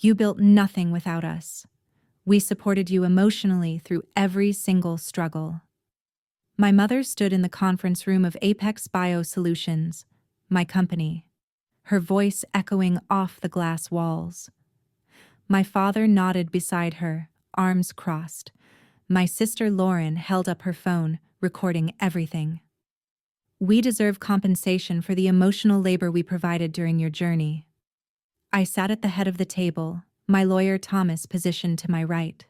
You built nothing without us. We supported you emotionally through every single struggle. My mother stood in the conference room of Apex Biosolutions, my company, her voice echoing off the glass walls. My father nodded beside her, arms crossed. My sister Lauren held up her phone, recording everything. We deserve compensation for the emotional labor we provided during your journey. I sat at the head of the table, my lawyer Thomas positioned to my right.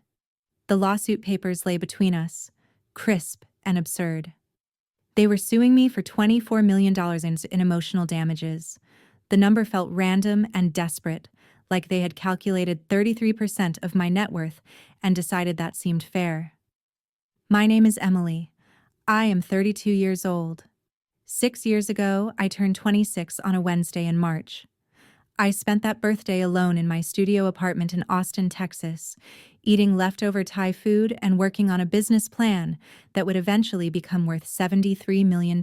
The lawsuit papers lay between us, crisp and absurd. They were suing me for $24 million in emotional damages. The number felt random and desperate, like they had calculated 33% of my net worth and decided that seemed fair. My name is Emily. I am 32 years old. 6 years ago, I turned 26 on a Wednesday in March. I spent that birthday alone in my studio apartment in Austin, Texas, eating leftover Thai food and working on a business plan that would eventually become worth $73 million.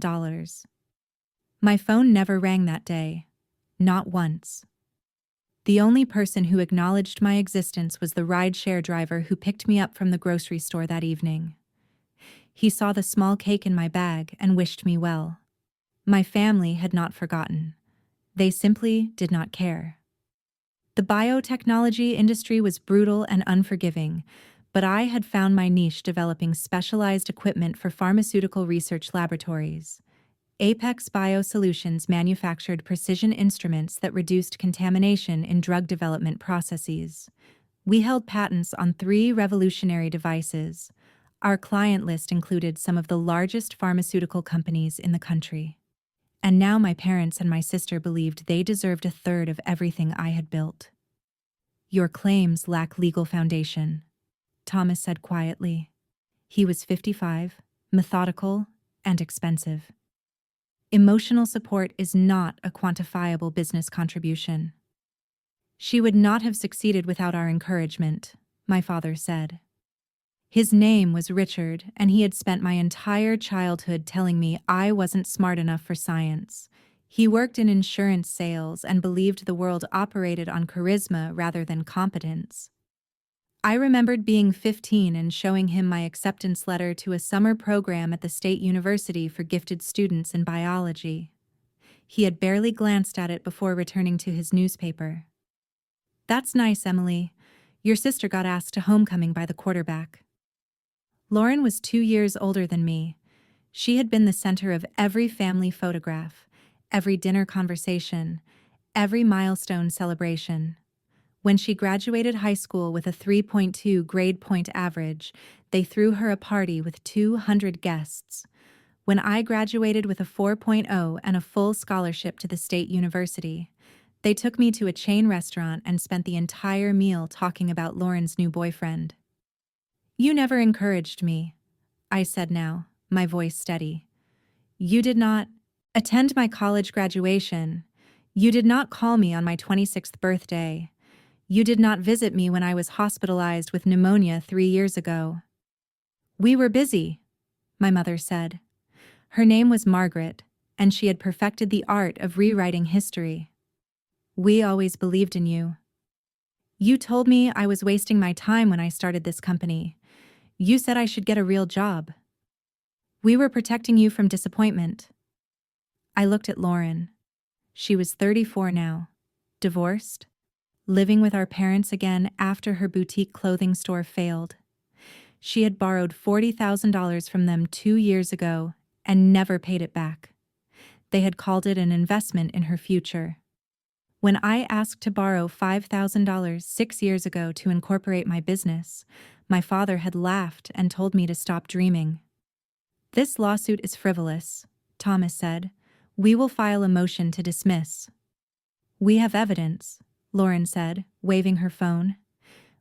My phone never rang that day. Not once. The only person who acknowledged my existence was the rideshare driver who picked me up from the grocery store that evening. He saw the small cake in my bag and wished me well. My family had not forgotten. They simply did not care. The biotechnology industry was brutal and unforgiving, but I had found my niche developing specialized equipment for pharmaceutical research laboratories. Apex Biosolutions manufactured precision instruments that reduced contamination in drug development processes. We held patents on 3 revolutionary devices. Our client list included some of the largest pharmaceutical companies in the country. And now my parents and my sister believed they deserved a third of everything I had built. Your claims lack legal foundation, Thomas said quietly. He was 55, methodical, and expensive. Emotional support is not a quantifiable business contribution. She would not have succeeded without our encouragement, my father said. His name was Richard, and he had spent my entire childhood telling me I wasn't smart enough for science. He worked in insurance sales and believed the world operated on charisma rather than competence. I remembered being 15 and showing him my acceptance letter to a summer program at the State University for gifted students in biology. He had barely glanced at it before returning to his newspaper. That's nice, Emily. Your sister got asked to homecoming by the quarterback. Lauren was 2 years older than me. She had been the center of every family photograph, every dinner conversation, every milestone celebration. When she graduated high school with a 3.2 grade point average, they threw her a party with 200 guests. When I graduated with a 4.0 and a full scholarship to the State University, they took me to a chain restaurant and spent the entire meal talking about Lauren's new boyfriend. You never encouraged me, I said now, my voice steady. You did not attend my college graduation. You did not call me on my 26th birthday. You did not visit me when I was hospitalized with pneumonia 3 years ago. We were busy, my mother said. Her name was Margaret, and she had perfected the art of rewriting history. We always believed in you. You told me I was wasting my time when I started this company. You said I should get a real job. We were protecting you from disappointment. I looked at Lauren. She was 34 now, divorced, living with our parents again after her boutique clothing store failed. She had borrowed $40,000 from them 2 years ago and never paid it back. They had called it an investment in her future. When I asked to borrow $5,000 6 years ago to incorporate my business, my father had laughed and told me to stop dreaming. This lawsuit is frivolous, Thomas said. We will file a motion to dismiss. We have evidence, Lauren said, waving her phone.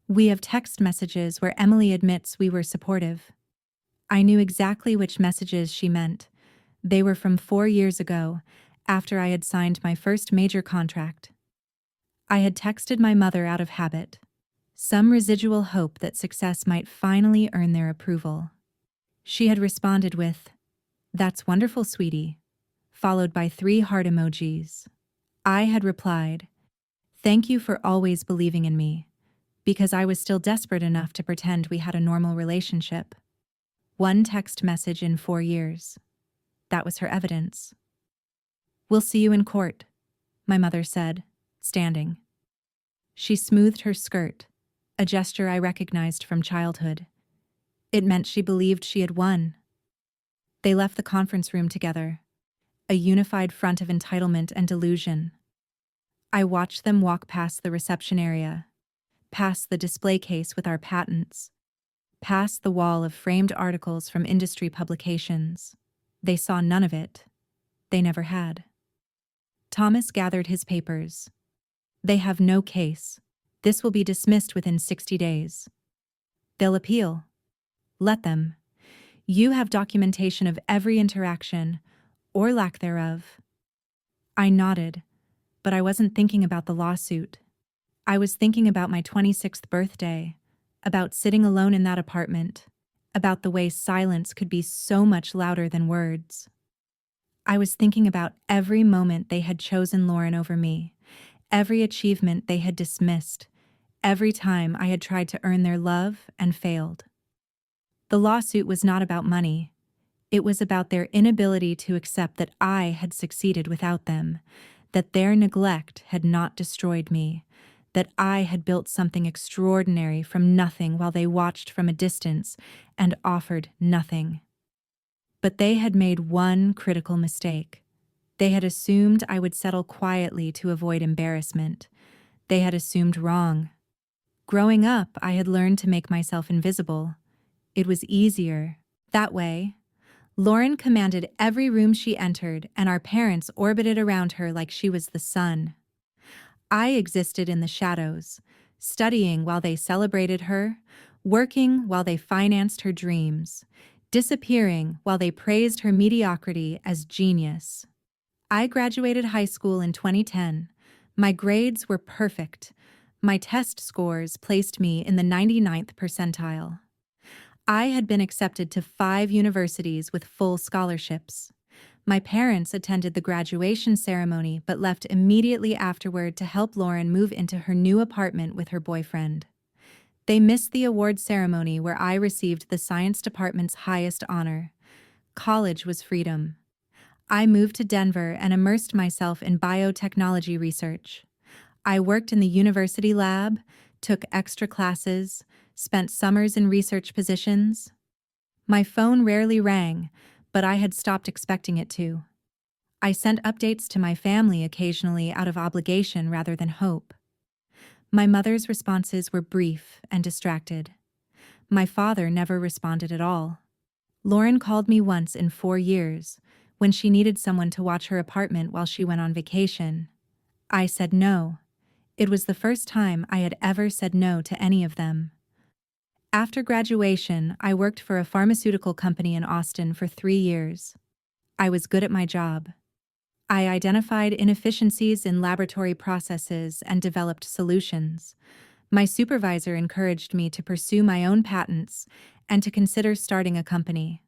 We have text messages where Emily admits we were supportive. I knew exactly which messages she meant. They were from 4 years ago, after I had signed my first major contract. I had texted my mother out of habit. Some residual hope that success might finally earn their approval. She had responded with, "That's wonderful, sweetie," followed by 3 heart emojis. I had replied, Thank you for always believing in me, because I was still desperate enough to pretend we had a normal relationship. One text message in 4 years. That was her evidence. We'll see you in court, my mother said, standing. She smoothed her skirt, a gesture I recognized from childhood. It meant she believed she had won. They left the conference room together, a unified front of entitlement and delusion. I watched them walk past the reception area, past the display case with our patents, past the wall of framed articles from industry publications. They saw none of it. They never had. Thomas gathered his papers. They have no case. This will be dismissed within 60 days. They'll appeal. Let them. You have documentation of every interaction, or lack thereof. I nodded, but I wasn't thinking about the lawsuit. I was thinking about my 26th birthday, about sitting alone in that apartment, about the way silence could be so much louder than words. I was thinking about every moment they had chosen Lauren over me, every achievement they had dismissed, every time I had tried to earn their love and failed. The lawsuit was not about money. It was about their inability to accept that I had succeeded without them, that their neglect had not destroyed me, that I had built something extraordinary from nothing while they watched from a distance and offered nothing. But they had made one critical mistake. They had assumed I would settle quietly to avoid embarrassment. They had assumed wrong. Growing up, I had learned to make myself invisible. It was easier. That way, Lauren commanded every room she entered, and our parents orbited around her like she was the sun. I existed in the shadows, studying while they celebrated her, working while they financed her dreams, disappearing while they praised her mediocrity as genius. I graduated high school in 2010. My grades were perfect. My test scores placed me in the 99th percentile. I had been accepted to 5 universities with full scholarships. My parents attended the graduation ceremony but left immediately afterward to help Lauren move into her new apartment with her boyfriend. They missed the award ceremony where I received the science department's highest honor. College was freedom. I moved to Denver and immersed myself in biotechnology research. I worked in the university lab, took extra classes, spent summers in research positions. My phone rarely rang, but I had stopped expecting it to. I sent updates to my family occasionally out of obligation rather than hope. My mother's responses were brief and distracted. My father never responded at all. Lauren called me once in 4 years, when she needed someone to watch her apartment while she went on vacation. I said no. It was the first time I had ever said no to any of them. After graduation, I worked for a pharmaceutical company in Austin for 3 years. I was good at my job. I identified inefficiencies in laboratory processes and developed solutions. My supervisor encouraged me to pursue my own patents and to consider starting a company.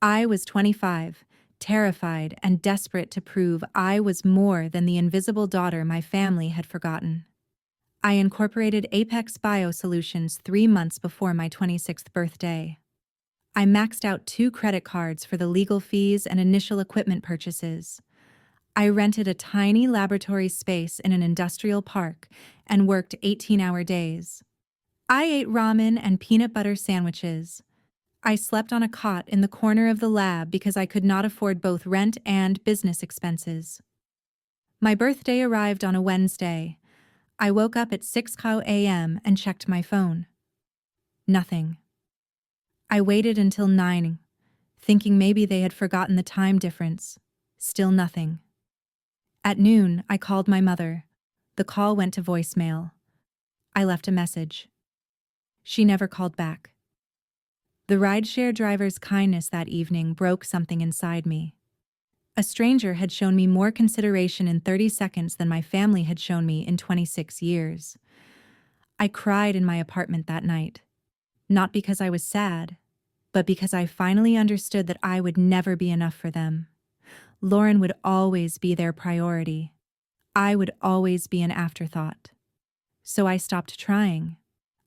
I was 25, terrified and desperate to prove I was more than the invisible daughter my family had forgotten. I incorporated Apex Biosolutions 3 months before my 26th birthday. I maxed out 2 credit cards for the legal fees and initial equipment purchases. I rented a tiny laboratory space in an industrial park and worked 18-hour days. I ate ramen and peanut butter sandwiches. I slept on a cot in the corner of the lab because I could not afford both rent and business expenses. My birthday arrived on a Wednesday. I woke up at 6 a.m. and checked my phone. Nothing. I waited until 9, thinking maybe they had forgotten the time difference. Still nothing. At noon, I called my mother. The call went to voicemail. I left a message. She never called back. The rideshare driver's kindness that evening broke something inside me. A stranger had shown me more consideration in 30 seconds than my family had shown me in 26 years. I cried in my apartment that night. Not because I was sad, but because I finally understood that I would never be enough for them. Lauren would always be their priority. I would always be an afterthought. So I stopped trying.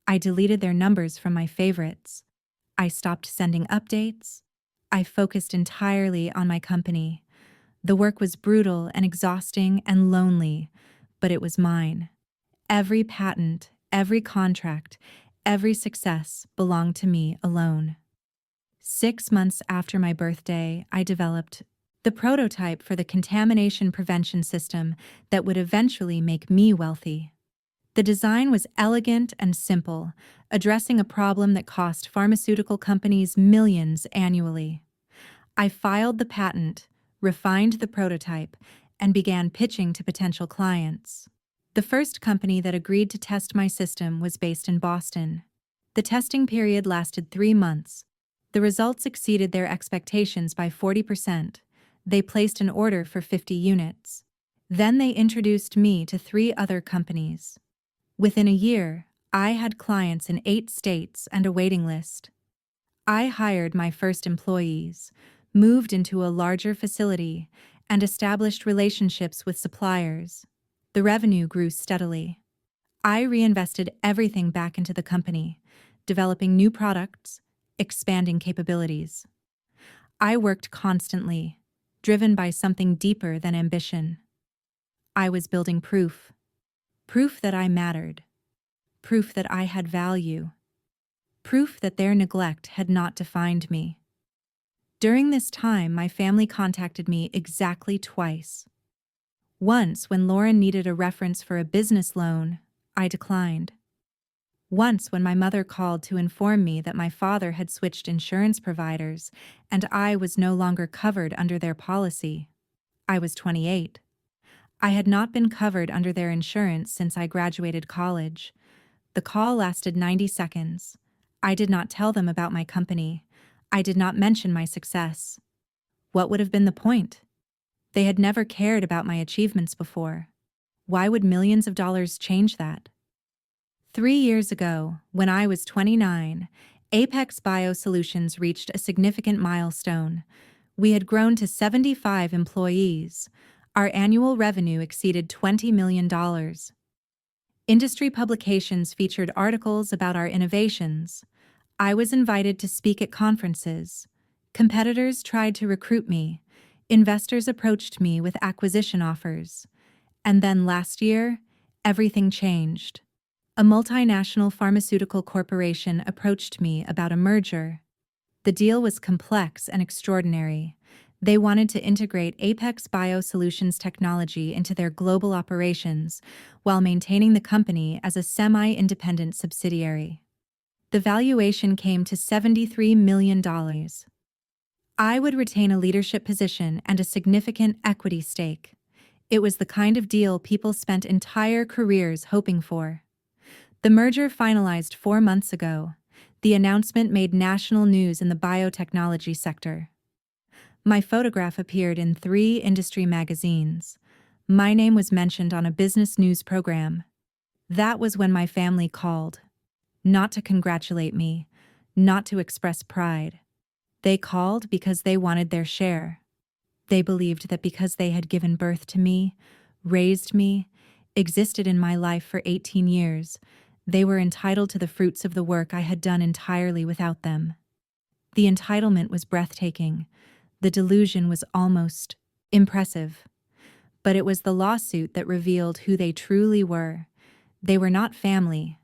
I deleted their numbers from my favorites. I stopped sending updates. I focused entirely on my company. The work was brutal and exhausting and lonely, but it was mine. Every patent, every contract, every success belonged to me alone. 6 months after my birthday, I developed the prototype for the contamination prevention system that would eventually make me wealthy. The design was elegant and simple, addressing a problem that cost pharmaceutical companies millions annually. I filed the patent, refined the prototype, and began pitching to potential clients. The first company that agreed to test my system was based in Boston. The testing period lasted 3 months. The results exceeded their expectations by 40%. They placed an order for 50 units. Then they introduced me to 3 other companies. Within a year, I had clients in 8 states and a waiting list. I hired my first employees, moved into a larger facility, and established relationships with suppliers. The revenue grew steadily. I reinvested everything back into the company, developing new products, expanding capabilities. I worked constantly, driven by something deeper than ambition. I was building proof. Proof that I mattered. Proof that I had value. Proof that their neglect had not defined me. During this time, my family contacted me exactly twice. Once, when Lauren needed a reference for a business loan, I declined. Once, when my mother called to inform me that my father had switched insurance providers and I was no longer covered under their policy. I was 28. I had not been covered under their insurance since I graduated college. The call lasted 90 seconds. I did not tell them about my company. I did not mention my success. What would have been the point? They had never cared about my achievements before. Why would millions of dollars change that? 3 years ago, when I was 29, Apex Biosolutions reached a significant milestone. We had grown to 75 employees. Our annual revenue exceeded $20 million. Industry publications featured articles about our innovations. I was invited to speak at conferences. Competitors tried to recruit me. Investors approached me with acquisition offers. And then last year, everything changed. A multinational pharmaceutical corporation approached me about a merger. The deal was complex and extraordinary. They wanted to integrate Apex Biosolutions technology into their global operations while maintaining the company as a semi-independent subsidiary. The valuation came to $73 million. I would retain a leadership position and a significant equity stake. It was the kind of deal people spent entire careers hoping for. The merger finalized 4 months ago. The announcement made national news in the biotechnology sector. My photograph appeared in 3 industry magazines. My name was mentioned on a business news program. That was when my family called. Not to congratulate me, not to express pride. They called because they wanted their share. They believed that because they had given birth to me, raised me, existed in my life for 18 years, they were entitled to the fruits of the work I had done entirely without them. The entitlement was breathtaking. The delusion was almost impressive. But it was the lawsuit that revealed who they truly were. They were not family.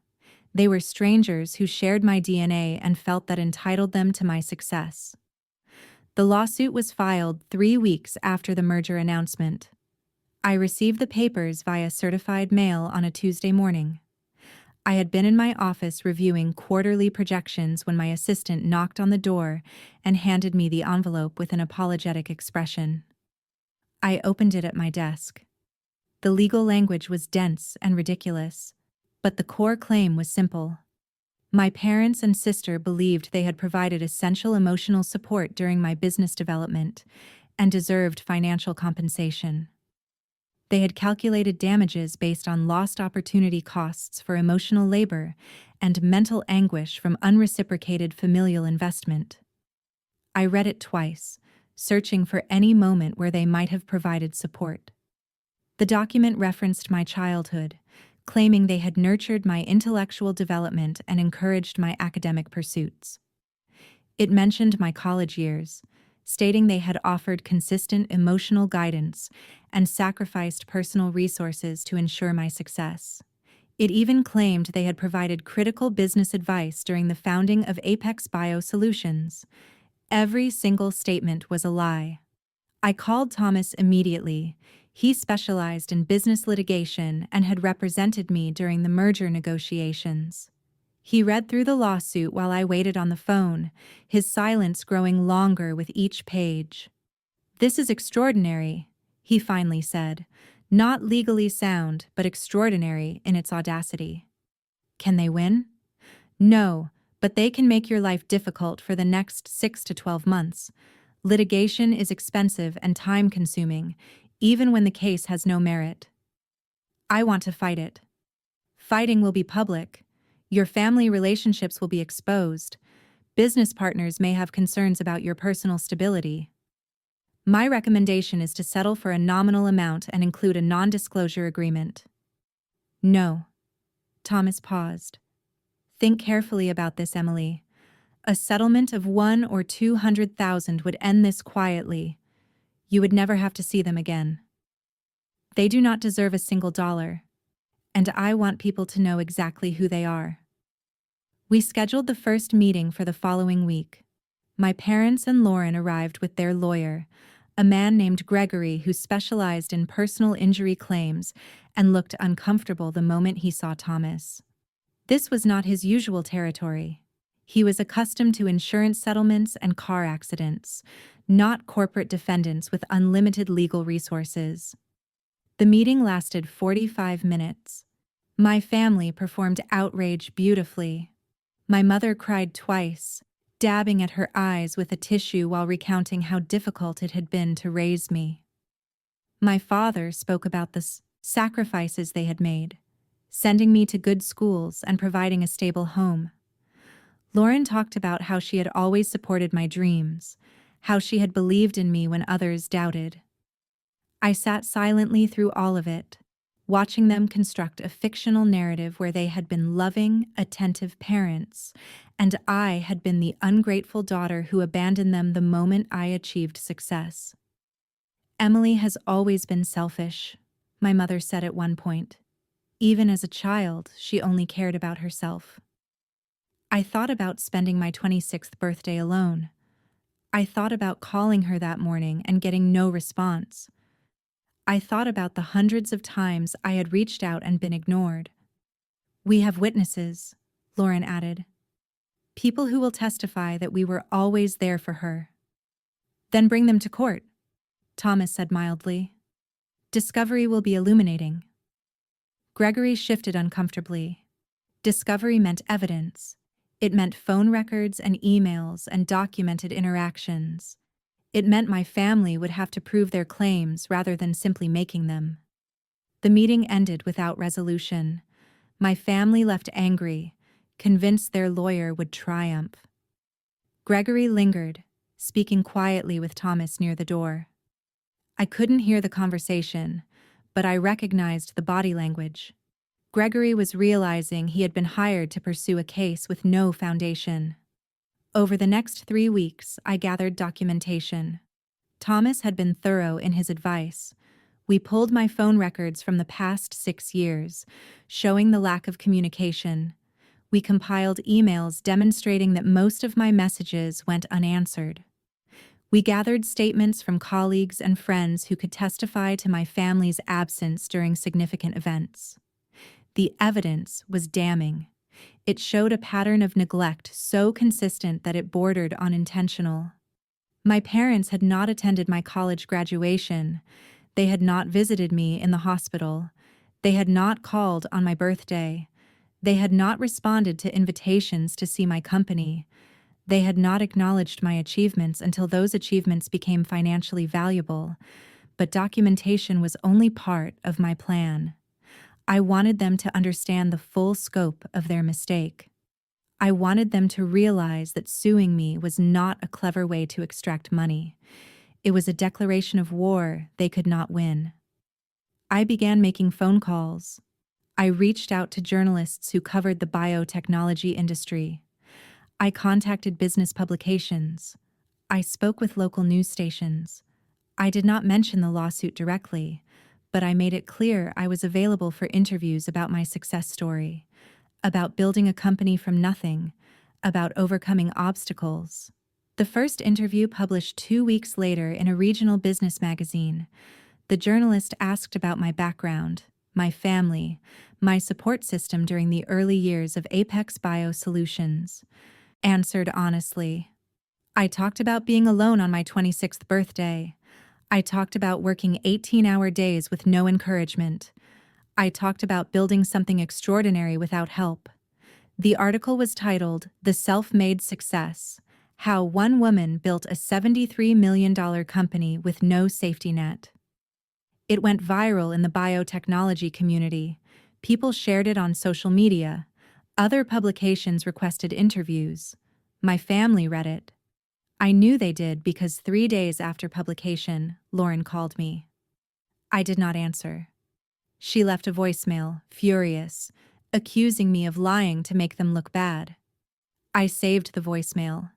They were strangers who shared my DNA and felt that entitled them to my success. The lawsuit was filed 3 weeks after the merger announcement. I received the papers via certified mail on a Tuesday morning. I had been in my office reviewing quarterly projections when my assistant knocked on the door and handed me the envelope with an apologetic expression. I opened it at my desk. The legal language was dense and ridiculous, but the core claim was simple. My parents and sister believed they had provided essential emotional support during my business development and deserved financial compensation. They had calculated damages based on lost opportunity costs for emotional labor and mental anguish from unreciprocated familial investment. I read it twice, searching for any moment where they might have provided support. The document referenced my childhood, claiming they had nurtured my intellectual development and encouraged my academic pursuits. It mentioned my college years, stating they had offered consistent emotional guidance and sacrificed personal resources to ensure my success. It even claimed they had provided critical business advice during the founding of Apex Biosolutions. Every single statement was a lie. I called Thomas immediately. He specialized in business litigation and had represented me during the merger negotiations. He read through the lawsuit while I waited on the phone, his silence growing longer with each page. "This is extraordinary," he finally said. "Not legally sound, but extraordinary in its audacity." "Can they win?" "No, but they can make your life difficult for the next 6 to 12 months. Litigation is expensive and time-consuming, even when the case has no merit." "I want to fight it." "Fighting will be public. Your family relationships will be exposed. Business partners may have concerns about your personal stability. My recommendation is to settle for a nominal amount and include a non-disclosure agreement." "No." Thomas paused. "Think carefully about this, Emily. A settlement of 1 or 200,000 would end this quietly. You would never have to see them again. They do not deserve a single dollar, and I want people to know exactly who they are." We scheduled the first meeting for the following week. My parents and Lauren arrived with their lawyer, a man named Gregory who specialized in personal injury claims and looked uncomfortable the moment he saw Thomas. This was not his usual territory. He was accustomed to insurance settlements and car accidents, not corporate defendants with unlimited legal resources. The meeting lasted 45 minutes. My family performed outrage beautifully. My mother cried twice, dabbing at her eyes with a tissue while recounting how difficult it had been to raise me. My father spoke about the sacrifices they had made, sending me to good schools and providing a stable home. Lauren talked about how she had always supported my dreams, how she had believed in me when others doubted. I sat silently through all of it, watching them construct a fictional narrative where they had been loving, attentive parents, and I had been the ungrateful daughter who abandoned them the moment I achieved success. "Emily has always been selfish," my mother said at one point. "Even as a child, she only cared about herself." I thought about spending my 26th birthday alone. I thought about calling her that morning and getting no response. I thought about the hundreds of times I had reached out and been ignored. "We have witnesses," Lauren added. "People who will testify that we were always there for her." "Then bring them to court," Thomas said mildly. "Discovery will be illuminating." Gregory shifted uncomfortably. Discovery meant evidence. It meant phone records and emails and documented interactions. It meant my family would have to prove their claims rather than simply making them. The meeting ended without resolution. My family left angry, convinced their lawyer would triumph. Gregory lingered, speaking quietly with Thomas near the door. I couldn't hear the conversation, but I recognized the body language. Gregory was realizing he had been hired to pursue a case with no foundation. Over the next 3 weeks, I gathered documentation. Thomas had been thorough in his advice. We pulled my phone records from the past 6 years, showing the lack of communication. We compiled emails demonstrating that most of my messages went unanswered. We gathered statements from colleagues and friends who could testify to my family's absence during significant events. The evidence was damning. It showed a pattern of neglect so consistent that it bordered on intentional. My parents had not attended my college graduation. They had not visited me in the hospital. They had not called on my birthday. They had not responded to invitations to see my company. They had not acknowledged my achievements until those achievements became financially valuable. But documentation was only part of my plan. I wanted them to understand the full scope of their mistake. I wanted them to realize that suing me was not a clever way to extract money. It was a declaration of war they could not win. I began making phone calls. I reached out to journalists who covered the biotechnology industry. I contacted business publications. I spoke with local news stations. I did not mention the lawsuit directly, but I made it clear I was available for interviews about my success story, about building a company from nothing, about overcoming obstacles. The first interview published 2 weeks later in a regional business magazine. The journalist asked about my background, my family, my support system during the early years of Apex Bio Solutions. Answered honestly. I talked about being alone on my 26th birthday. I talked about working 18-hour days with no encouragement. I talked about building something extraordinary without help. The article was titled The Self-Made Success: How One Woman Built a $73 million Company with No Safety Net. It went viral in the biotechnology community. People shared it on social media. Other publications requested interviews. My family read it. I knew they did because 3 days after publication, Lauren called me. I did not answer. She left a voicemail, furious, accusing me of lying to make them look bad. I saved the voicemail.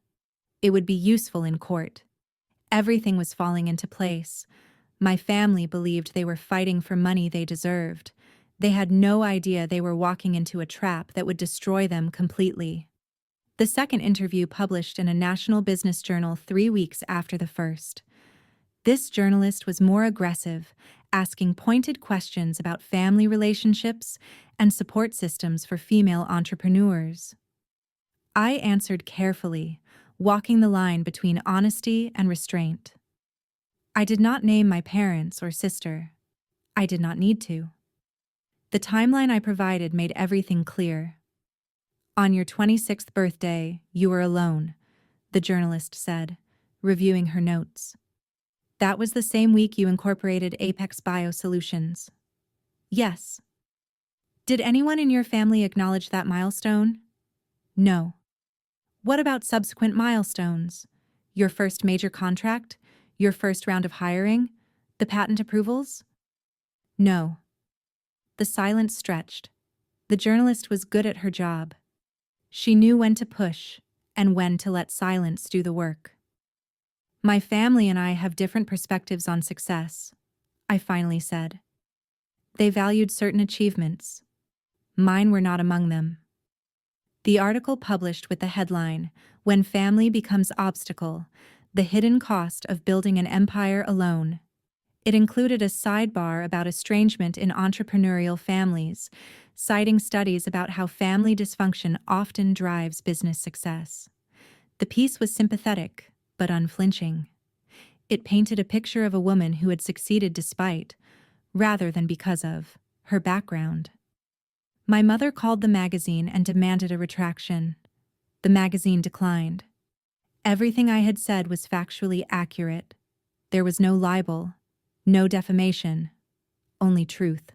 It would be useful in court. Everything was falling into place. My family believed they were fighting for money they deserved. They had no idea they were walking into a trap that would destroy them completely. The second interview published in a national business journal 3 weeks after the first. This journalist was more aggressive, asking pointed questions about family relationships and support systems for female entrepreneurs. I answered carefully, walking the line between honesty and restraint. I did not name my parents or sister. I did not need to. The timeline I provided made everything clear. On your 26th birthday, you were alone, the journalist said, reviewing her notes. That was the same week you incorporated Apex Bio Solutions. Yes. Did anyone in your family acknowledge that milestone? No. What about subsequent milestones? Your first major contract? Your first round of hiring? The patent approvals? No. The silence stretched. The journalist was good at her job. She knew when to push and when to let silence do the work. My family and I have different perspectives on success, I finally said. They valued certain achievements. Mine were not among them. The article published with the headline, When Family Becomes Obstacle: The Hidden Cost of Building an Empire Alone. It included a sidebar about estrangement in entrepreneurial families, citing studies about how family dysfunction often drives business success. The piece was sympathetic, but unflinching. It painted a picture of a woman who had succeeded despite, rather than because of, her background. My mother called the magazine and demanded a retraction. The magazine declined. Everything I had said was factually accurate. There was no libel, no defamation, only truth.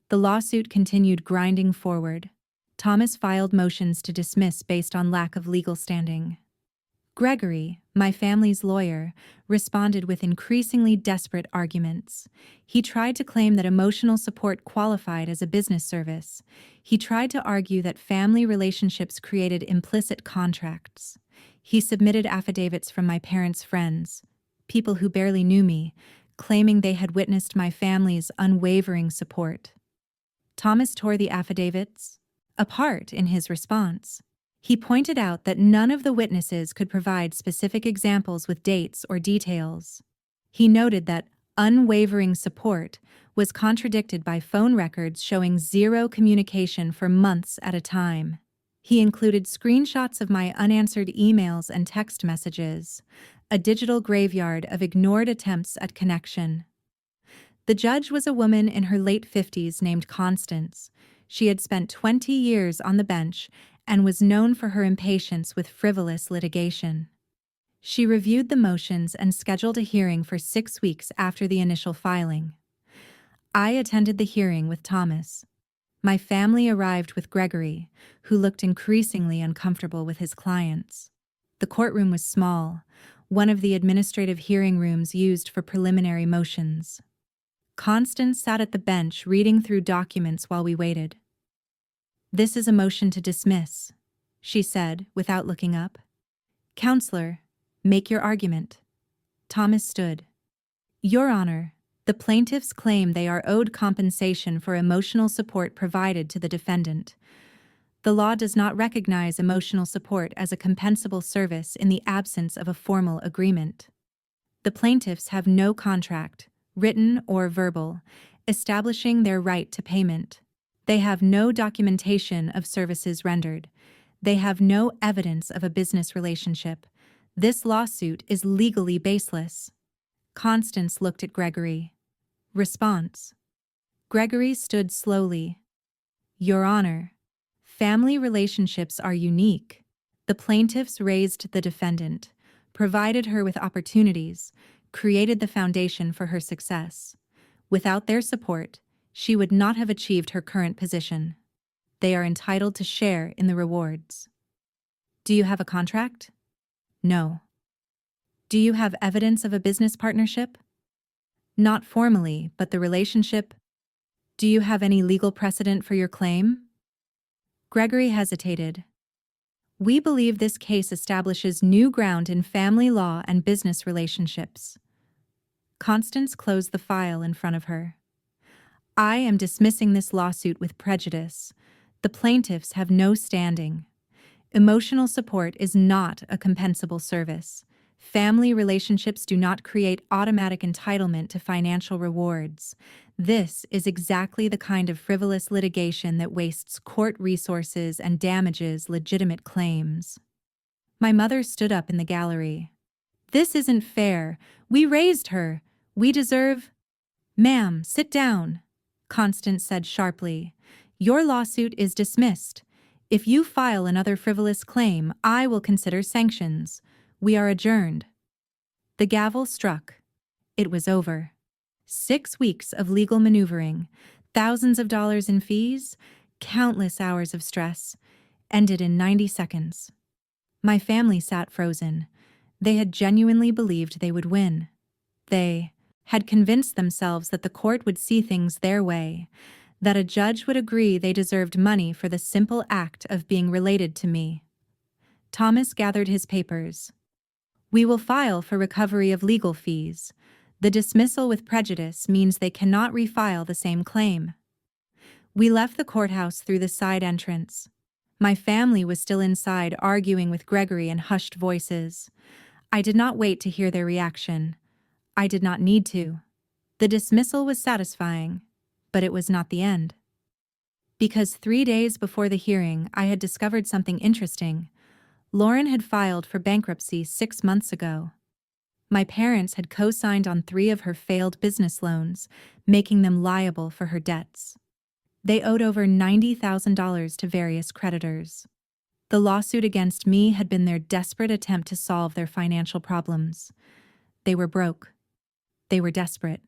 The lawsuit continued grinding forward. Thomas filed motions to dismiss based on lack of legal standing. Gregory, my family's lawyer, responded with increasingly desperate arguments. He tried to claim that emotional support qualified as a business service. He tried to argue that family relationships created implicit contracts. He submitted affidavits from my parents' friends, people who barely knew me, claiming they had witnessed my family's unwavering support. Thomas tore the affidavits apart in his response. He pointed out that none of the witnesses could provide specific examples with dates or details. He noted that unwavering support was contradicted by phone records showing zero communication for months at a time. He included screenshots of my unanswered emails and text messages, a digital graveyard of ignored attempts at connection. The judge was a woman in her late 50s named Constance. She had spent 20 years on the bench and was known for her impatience with frivolous litigation. She reviewed the motions and scheduled a hearing for 6 weeks after the initial filing. I attended the hearing with Thomas. My family arrived with Gregory, who looked increasingly uncomfortable with his clients. The courtroom was small, one of the administrative hearing rooms used for preliminary motions. Constance sat at the bench reading through documents while we waited. "This is a motion to dismiss," she said without looking up. "Counselor, make your argument." Thomas stood. "Your Honor, the plaintiffs claim they are owed compensation for emotional support provided to the defendant. The law does not recognize emotional support as a compensable service in the absence of a formal agreement. The plaintiffs have no contract, written or verbal, establishing their right to payment. They have no documentation of services rendered. They have no evidence of a business relationship. This lawsuit is legally baseless." Constance looked at Gregory. Response. Gregory stood slowly. "Your Honor, family relationships are unique. The plaintiffs raised the defendant, provided her with opportunities, created the foundation for her success. Without their support, she would not have achieved her current position. They are entitled to share in the rewards." "Do you have a contract?" "No." "Do you have evidence of a business partnership?" "Not formally, but the relationship." "Do you have any legal precedent for your claim?" Gregory hesitated. "We believe this case establishes new ground in family law and business relationships." Constance closed the file in front of her. "I am dismissing this lawsuit with prejudice. The plaintiffs have no standing. Emotional support is not a compensable service. Family relationships do not create automatic entitlement to financial rewards. This is exactly the kind of frivolous litigation that wastes court resources and damages legitimate claims." My mother stood up in the gallery. "This isn't fair. We raised her. We deserve—" "Ma'am, sit down," Constance said sharply. "Your lawsuit is dismissed. If you file another frivolous claim, I will consider sanctions. We are adjourned." The gavel struck. It was over. 6 weeks of legal maneuvering, thousands of dollars in fees, countless hours of stress, ended in 90 seconds. My family sat frozen. They had genuinely believed they would win. They had convinced themselves that the court would see things their way, that a judge would agree they deserved money for the simple act of being related to me. Thomas gathered his papers. "We will file for recovery of legal fees. The dismissal with prejudice means they cannot refile the same claim." We left the courthouse through the side entrance. My family was still inside arguing with Gregory in hushed voices. I did not wait to hear their reaction. I did not need to. The dismissal was satisfying, but it was not the end. Because 3 days before the hearing, I had discovered something interesting. Lauren had filed for bankruptcy 6 months ago. My parents had co-signed on 3 of her failed business loans, making them liable for her debts. They owed over $90,000 to various creditors. The lawsuit against me had been their desperate attempt to solve their financial problems. They were broke. They were desperate.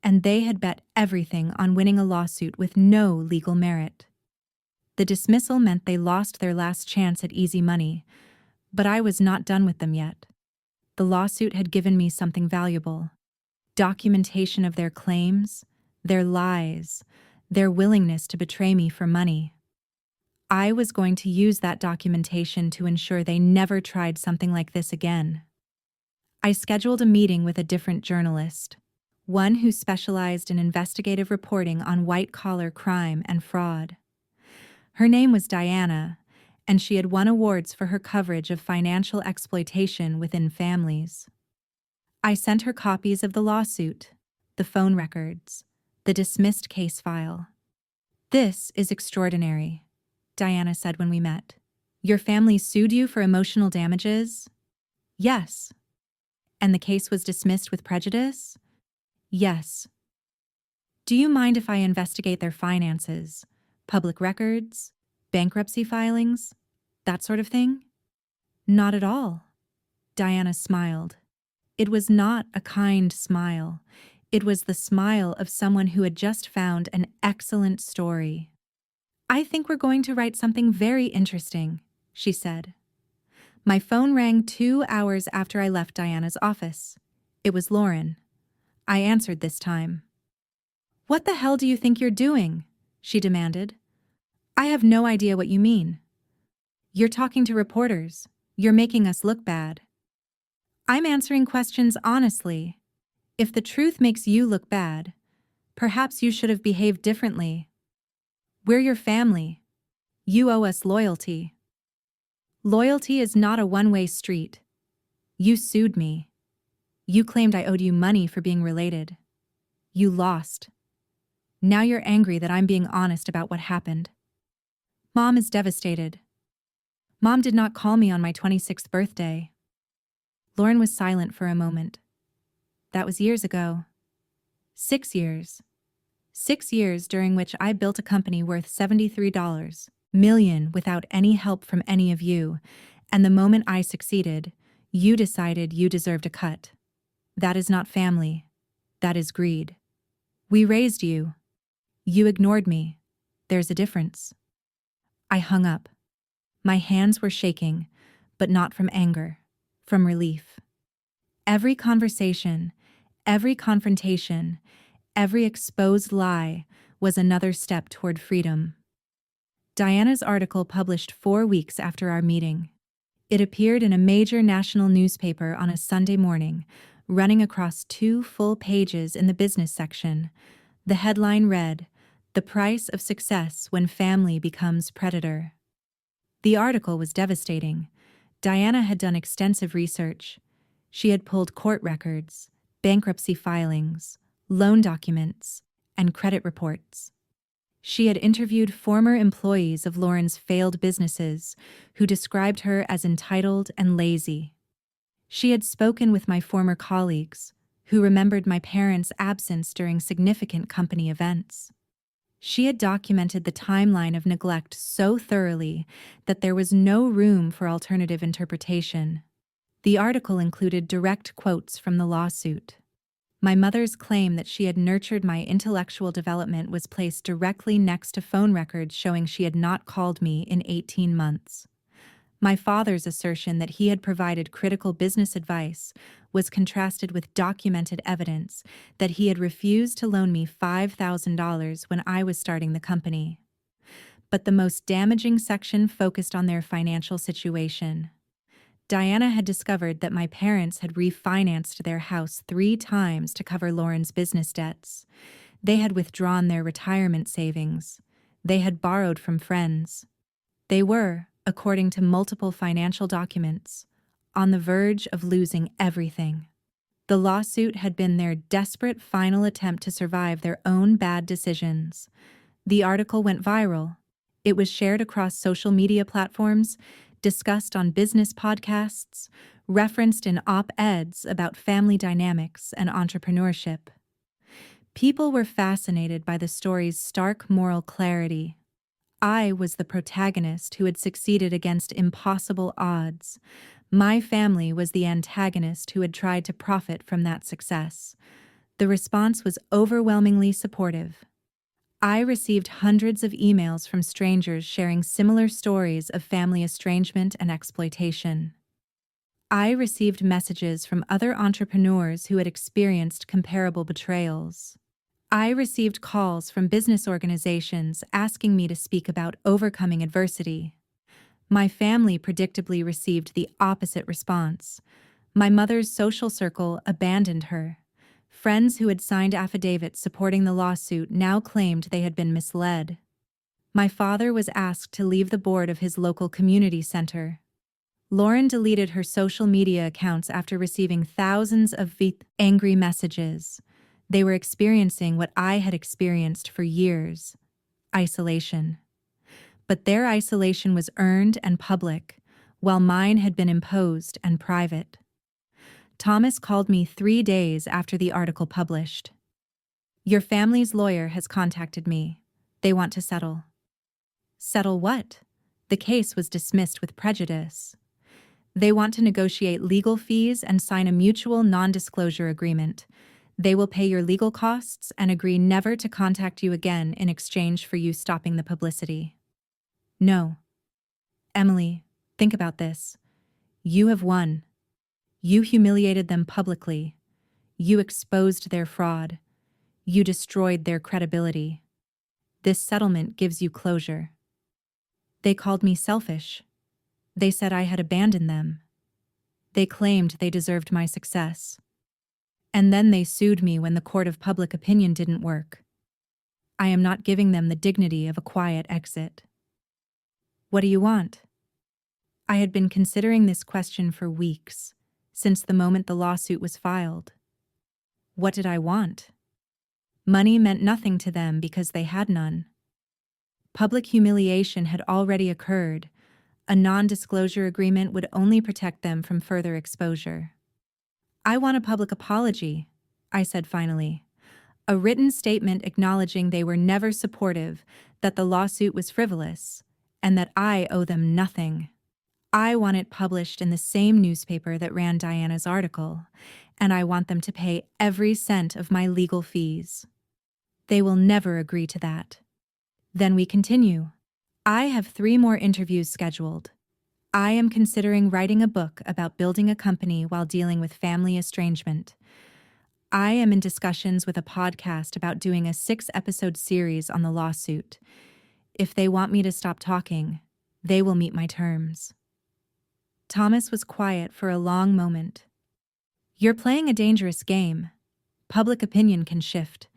And they had bet everything on winning a lawsuit with no legal merit. The dismissal meant they lost their last chance at easy money, but I was not done with them yet. The lawsuit had given me something valuable: documentation of their claims, their lies, their willingness to betray me for money. I was going to use that documentation to ensure they never tried something like this again. I scheduled a meeting with a different journalist, one who specialized in investigative reporting on white-collar crime and fraud. Her name was Diana, and she had won awards for her coverage of financial exploitation within families. I sent her copies of the lawsuit, the phone records, the dismissed case file. "This is extraordinary," Diana said when we met. "Your family sued you for emotional damages?" "Yes." "And the case was dismissed with prejudice?" "Yes." "Do you mind if I investigate their finances, public records, bankruptcy filings, that sort of thing?" "Not at all." Diana smiled. It was not a kind smile. It was the smile of someone who had just found an excellent story. "I think we're going to write something very interesting," she said. My phone rang 2 hours after I left Diana's office. It was Lauren. I answered this time. "What the hell do you think you're doing?" she demanded. "I have no idea what you mean. You're talking to reporters. You're making us look bad." "I'm answering questions honestly. If the truth makes you look bad, perhaps you should have behaved differently. We're your family. You owe us loyalty." "Loyalty is not a one-way street. You sued me. You claimed I owed you money for being related. You lost. Now you're angry that I'm being honest about what happened." Mom is devastated. Mom did not call me on my 26th birthday. Lauren was silent for a moment. That was years ago. 6 years. 6 years during which I built a company worth $73 million without any help from any of you, and the moment I succeeded, you decided you deserved a cut. That is not family. That is greed. We raised you. You ignored me. There's a difference. I hung up. My hands were shaking, but not from anger, from relief. Every conversation, every confrontation, every exposed lie was another step toward freedom. Diana's article published 4 weeks after our meeting. It appeared in a major national newspaper on a Sunday morning, running across 2 full pages in the business section. The headline read, "The Price of Success When Family Becomes Predator." The article was devastating. Diana had done extensive research. She had pulled court records, bankruptcy filings, loan documents, and credit reports. She had interviewed former employees of Lauren's failed businesses who described her as entitled and lazy. She had spoken with my former colleagues, who remembered my parents' absence during significant company events. She had documented the timeline of neglect so thoroughly that there was no room for alternative interpretation. The article included direct quotes from the lawsuit. My mother's claim that she had nurtured my intellectual development was placed directly next to phone records showing she had not called me in 18 months. My father's assertion that he had provided critical business advice was contrasted with documented evidence that he had refused to loan me $5,000 when I was starting the company. But the most damaging section focused on their financial situation. Diana had discovered that my parents had refinanced their house 3 times to cover Lauren's business debts. They had withdrawn their retirement savings. They had borrowed from friends. They were, according to multiple financial documents, on the verge of losing everything. The lawsuit had been their desperate final attempt to survive their own bad decisions. The article went viral. It was shared across social media platforms, discussed on business podcasts, referenced in op-eds about family dynamics and entrepreneurship. People were fascinated by the story's stark moral clarity. I was the protagonist who had succeeded against impossible odds. My family was the antagonist who had tried to profit from that success. The response was overwhelmingly supportive. I received hundreds of emails from strangers sharing similar stories of family estrangement and exploitation. I received messages from other entrepreneurs who had experienced comparable betrayals. I received calls from business organizations asking me to speak about overcoming adversity. My family predictably received the opposite response. My mother's social circle abandoned her. Friends who had signed affidavits supporting the lawsuit now claimed they had been misled. My father was asked to leave the board of his local community center. Lauren deleted her social media accounts after receiving thousands of angry messages. They were experiencing what I had experienced for years: isolation. But their isolation was earned and public, while mine had been imposed and private. Thomas called me 3 days after the article published. "Your family's lawyer has contacted me. They want to settle." Settle what? The case was dismissed with prejudice. They want to negotiate legal fees and sign a mutual non-disclosure agreement. They will pay your legal costs and agree never to contact you again in exchange for you stopping the publicity. No. Emily, think about this. You have won. You humiliated them publicly. You exposed their fraud. You destroyed their credibility. This settlement gives you closure. They called me selfish. They said I had abandoned them. They claimed they deserved my success. And then they sued me when the court of public opinion didn't work. I am not giving them the dignity of a quiet exit. What do you want? I had been considering this question for weeks, since the moment the lawsuit was filed. What did I want? Money meant nothing to them because they had none. Public humiliation had already occurred. A non-disclosure agreement would only protect them from further exposure. I want a public apology, I said finally. A written statement acknowledging they were never supportive, that the lawsuit was frivolous, and that I owe them nothing. I want it published in the same newspaper that ran Diana's article, and I want them to pay every cent of my legal fees. They will never agree to that. Then we continue. I have 3 more interviews scheduled. I am considering writing a book about building a company while dealing with family estrangement. I am in discussions with a podcast about doing a 6-episode series on the lawsuit. If they want me to stop talking, they will meet my terms. Thomas was quiet for a long moment. You're playing a dangerous game. Public opinion can shift.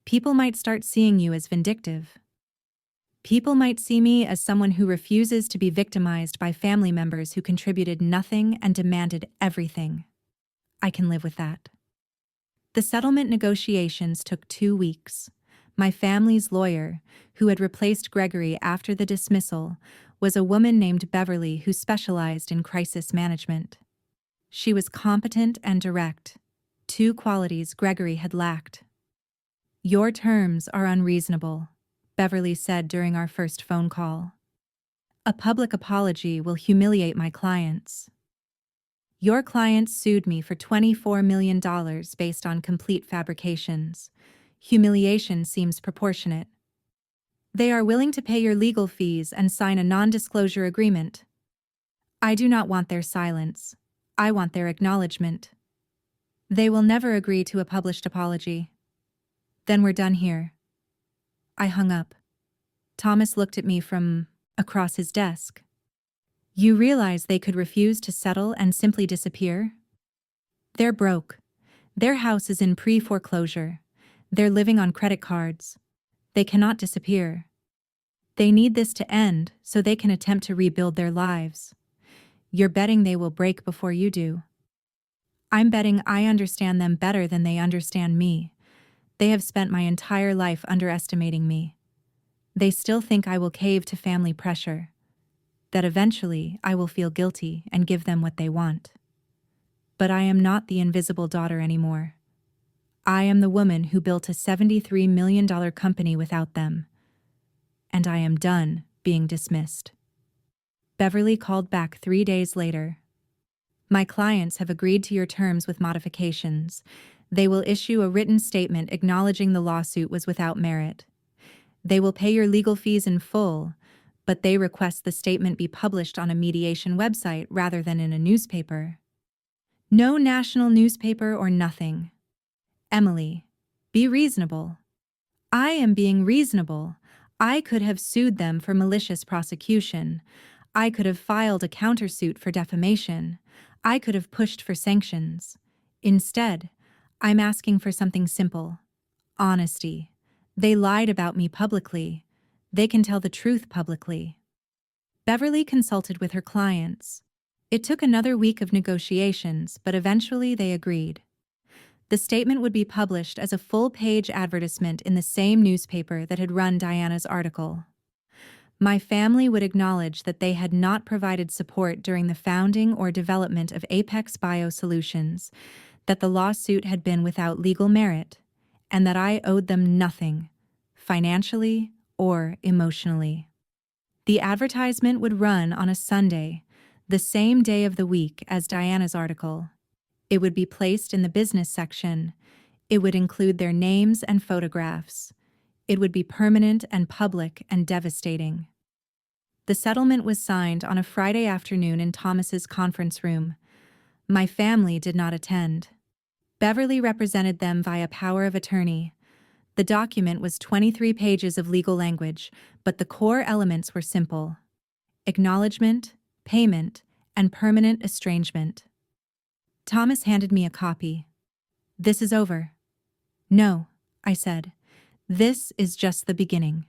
People might start seeing you as vindictive. People might see me as someone who refuses to be victimized by family members who contributed nothing and demanded everything. I can live with that. The settlement negotiations took 2 weeks. My family's lawyer, who had replaced Gregory after the dismissal, was a woman named Beverly who specialized in crisis management. She was competent and direct, 2 qualities Gregory had lacked. Your terms are unreasonable, Beverly said during our first phone call. A public apology will humiliate my clients. Your clients sued me for $24 million based on complete fabrications. Humiliation seems proportionate. They are willing to pay your legal fees and sign a non-disclosure agreement. I do not want their silence. I want their acknowledgement. They will never agree to a published apology. Then we're done here. I hung up. Thomas looked at me from across his desk. You realize they could refuse to settle and simply disappear? They're broke. Their house is in pre-foreclosure. They're living on credit cards. They cannot disappear. They need this to end so they can attempt to rebuild their lives. You're betting they will break before you do. I'm betting I understand them better than they understand me. They have spent my entire life underestimating me. They still think I will cave to family pressure, that eventually I will feel guilty and give them what they want. But I am not the invisible daughter anymore. I am the woman who built a $73 million company without them. And I am done being dismissed. Beverly called back 3 days later. My clients have agreed to your terms with modifications. They will issue a written statement acknowledging the lawsuit was without merit. They will pay your legal fees in full, but they request the statement be published on a mediation website rather than in a newspaper. No national newspaper or nothing. Emily, be reasonable. I am being reasonable. I could have sued them for malicious prosecution. I could have filed a countersuit for defamation. I could have pushed for sanctions. Instead, I'm asking for something simple. Honesty. They lied about me publicly. They can tell the truth publicly. Beverly consulted with her clients. It took another week of negotiations, but eventually they agreed. The statement would be published as a full-page advertisement in the same newspaper that had run Diana's article. My family would acknowledge that they had not provided support during the founding or development of Apex Biosolutions, that the lawsuit had been without legal merit, and that I owed them nothing, financially or emotionally. The advertisement would run on a Sunday, the same day of the week as Diana's article. It would be placed in the business section. It would include their names and photographs. It would be permanent and public and devastating. The settlement was signed on a Friday afternoon in Thomas's conference room. My family did not attend. Beverly represented them via power of attorney. The document was 23 pages of legal language, but the core elements were simple: acknowledgement, payment, and permanent estrangement. Thomas handed me a copy. "This is over." "No," I said. "This is just the beginning."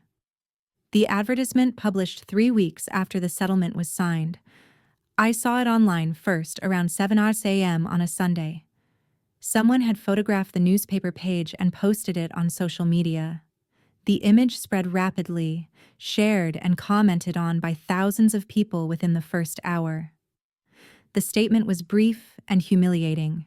The advertisement published 3 weeks after the settlement was signed. I saw it online first around 7 a.m. on a Sunday. Someone had photographed the newspaper page and posted it on social media. The image spread rapidly, shared and commented on by thousands of people within the first hour. The statement was brief and humiliating.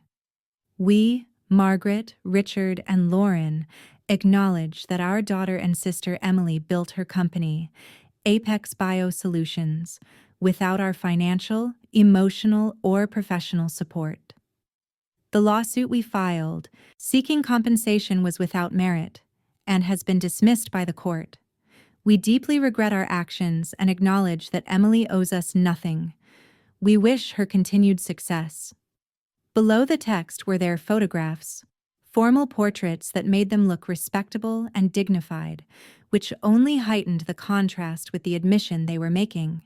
"We, Margaret, Richard, and Lauren, acknowledge that our daughter and sister Emily built her company, Apex Biosolutions, without our financial, emotional, or professional support. The lawsuit we filed, seeking compensation, was without merit and has been dismissed by the court. We deeply regret our actions and acknowledge that Emily owes us nothing. We wish her continued success." Below the text were their photographs, formal portraits that made them look respectable and dignified, which only heightened the contrast with the admission they were making.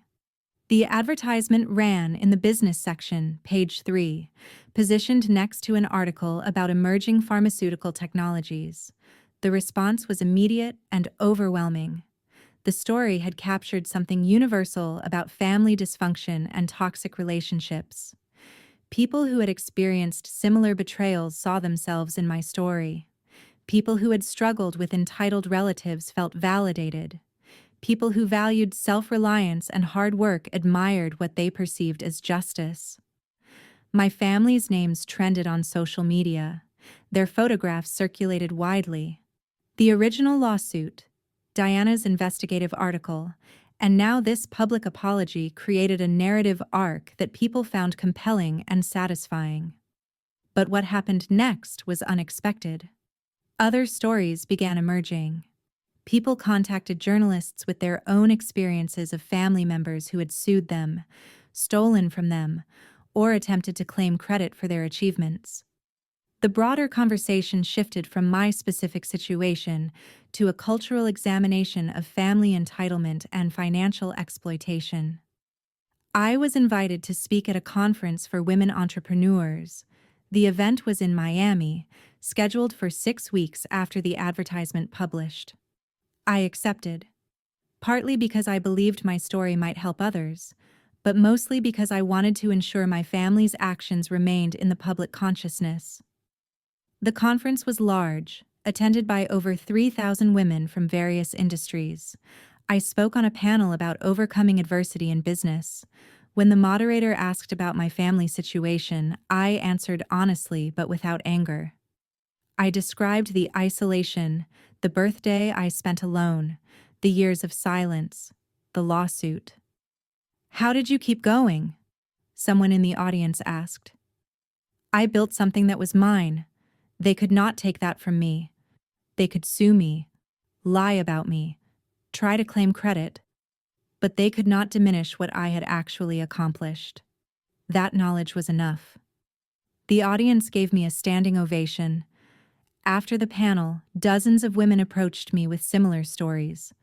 The advertisement ran in the business section, page 3, positioned next to an article about emerging pharmaceutical technologies. The response was immediate and overwhelming. The story had captured something universal about family dysfunction and toxic relationships. People who had experienced similar betrayals saw themselves in my story. People who had struggled with entitled relatives felt validated. People who valued self-reliance and hard work admired what they perceived as justice. My family's names trended on social media. Their photographs circulated widely. The original lawsuit, Diana's investigative article, and now this public apology created a narrative arc that people found compelling and satisfying. But what happened next was unexpected. Other stories began emerging. People contacted journalists with their own experiences of family members who had sued them, stolen from them, or attempted to claim credit for their achievements. The broader conversation shifted from my specific situation to a cultural examination of family entitlement and financial exploitation. I was invited to speak at a conference for women entrepreneurs. The event was in Miami, scheduled for 6 weeks after the advertisement published. I accepted, partly because I believed my story might help others, but mostly because I wanted to ensure my family's actions remained in the public consciousness. The conference was large, attended by over 3,000 women from various industries. I spoke on a panel about overcoming adversity in business. When the moderator asked about my family situation, I answered honestly but without anger. I described the isolation, the birthday I spent alone, the years of silence, the lawsuit. "How did you keep going?" someone in the audience asked. "I built something that was mine. They could not take that from me. They could sue me, lie about me, try to claim credit, but they could not diminish what I had actually accomplished. That knowledge was enough." The audience gave me a standing ovation. After the panel, dozens of women approached me with similar stories.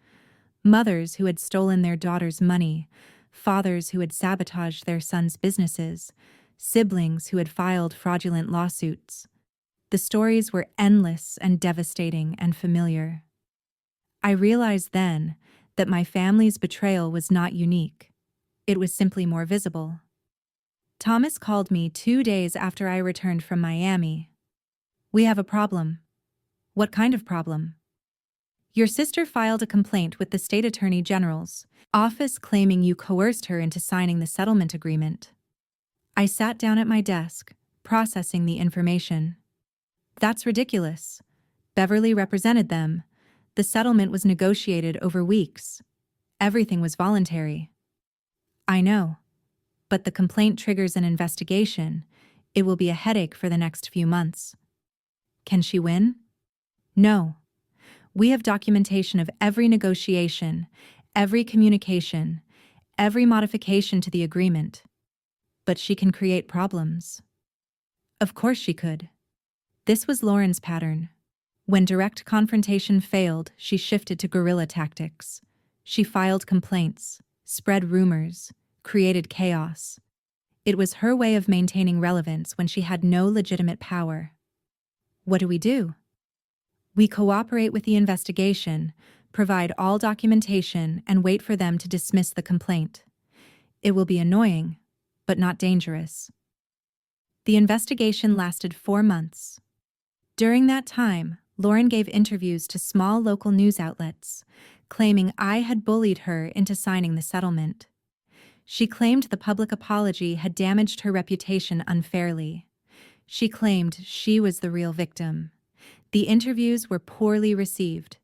Mothers who had stolen their daughters' money, fathers who had sabotaged their sons' businesses, siblings who had filed fraudulent lawsuits. The stories were endless and devastating and familiar. I realized then that my family's betrayal was not unique. It was simply more visible. Thomas called me 2 days after I returned from Miami. "We have a problem." "What kind of problem?" "Your sister filed a complaint with the state attorney general's office claiming you coerced her into signing the settlement agreement." I sat down at my desk, processing the information. "That's ridiculous." Beverly represented them. The settlement was negotiated over weeks. Everything was voluntary. "I know. But the complaint triggers an investigation. It will be a headache for the next few months." "Can she win?" "No. We have documentation of every negotiation, every communication, every modification to the agreement. But she can create problems." Of course she could. This was Lauren's pattern. When direct confrontation failed, she shifted to guerrilla tactics. She filed complaints, spread rumors, created chaos. It was her way of maintaining relevance when she had no legitimate power. What do? We cooperate with the investigation, provide all documentation, and wait for them to dismiss the complaint. It will be annoying, but not dangerous. The investigation lasted 4 months. During that time, Lauren gave interviews to small local news outlets, claiming I had bullied her into signing the settlement. She claimed the public apology had damaged her reputation unfairly. She claimed she was the real victim. The interviews were poorly received.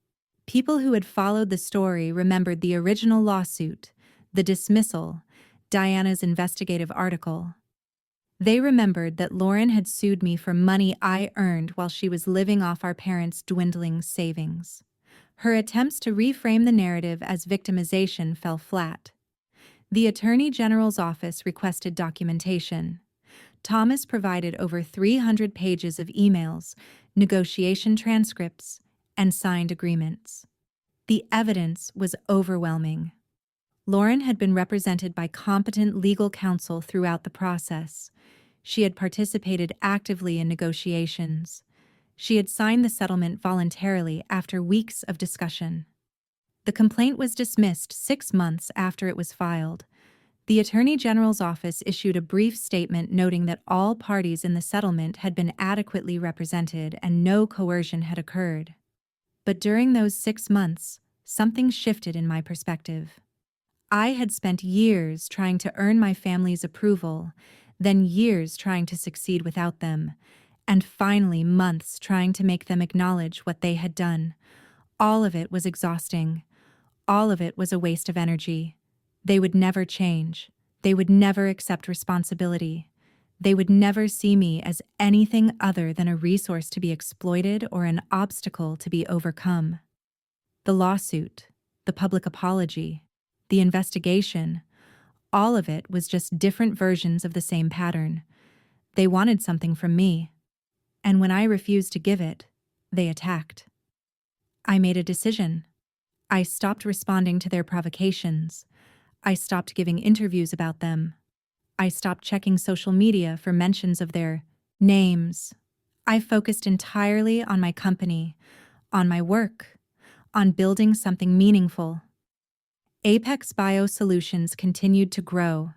People who had followed the story remembered the original lawsuit, the dismissal, Diana's investigative article. They remembered that Lauren had sued me for money I earned while she was living off our parents' dwindling savings. Her attempts to reframe the narrative as victimization fell flat. The Attorney General's office requested documentation. Thomas provided over 300 pages of emails, negotiation transcripts, and signed agreements. The evidence was overwhelming. Lauren had been represented by competent legal counsel throughout the process. She had participated actively in negotiations. She had signed the settlement voluntarily after weeks of discussion. The complaint was dismissed 6 months after it was filed. The Attorney General's office issued a brief statement noting that all parties in the settlement had been adequately represented and no coercion had occurred. But during those 6 months, something shifted in my perspective. I had spent years trying to earn my family's approval, then years trying to succeed without them, and finally months trying to make them acknowledge what they had done. All of it was exhausting. All of it was a waste of energy. They would never change. They would never accept responsibility. They would never see me as anything other than a resource to be exploited or an obstacle to be overcome. The lawsuit, the public apology, the investigation, all of it was just different versions of the same pattern. They wanted something from me, and when I refused to give it, they attacked. I made a decision. I stopped responding to their provocations. I stopped giving interviews about them. I stopped checking social media for mentions of their names. I focused entirely on my company, on my work, on building something meaningful. Apex Biosolutions continued to grow.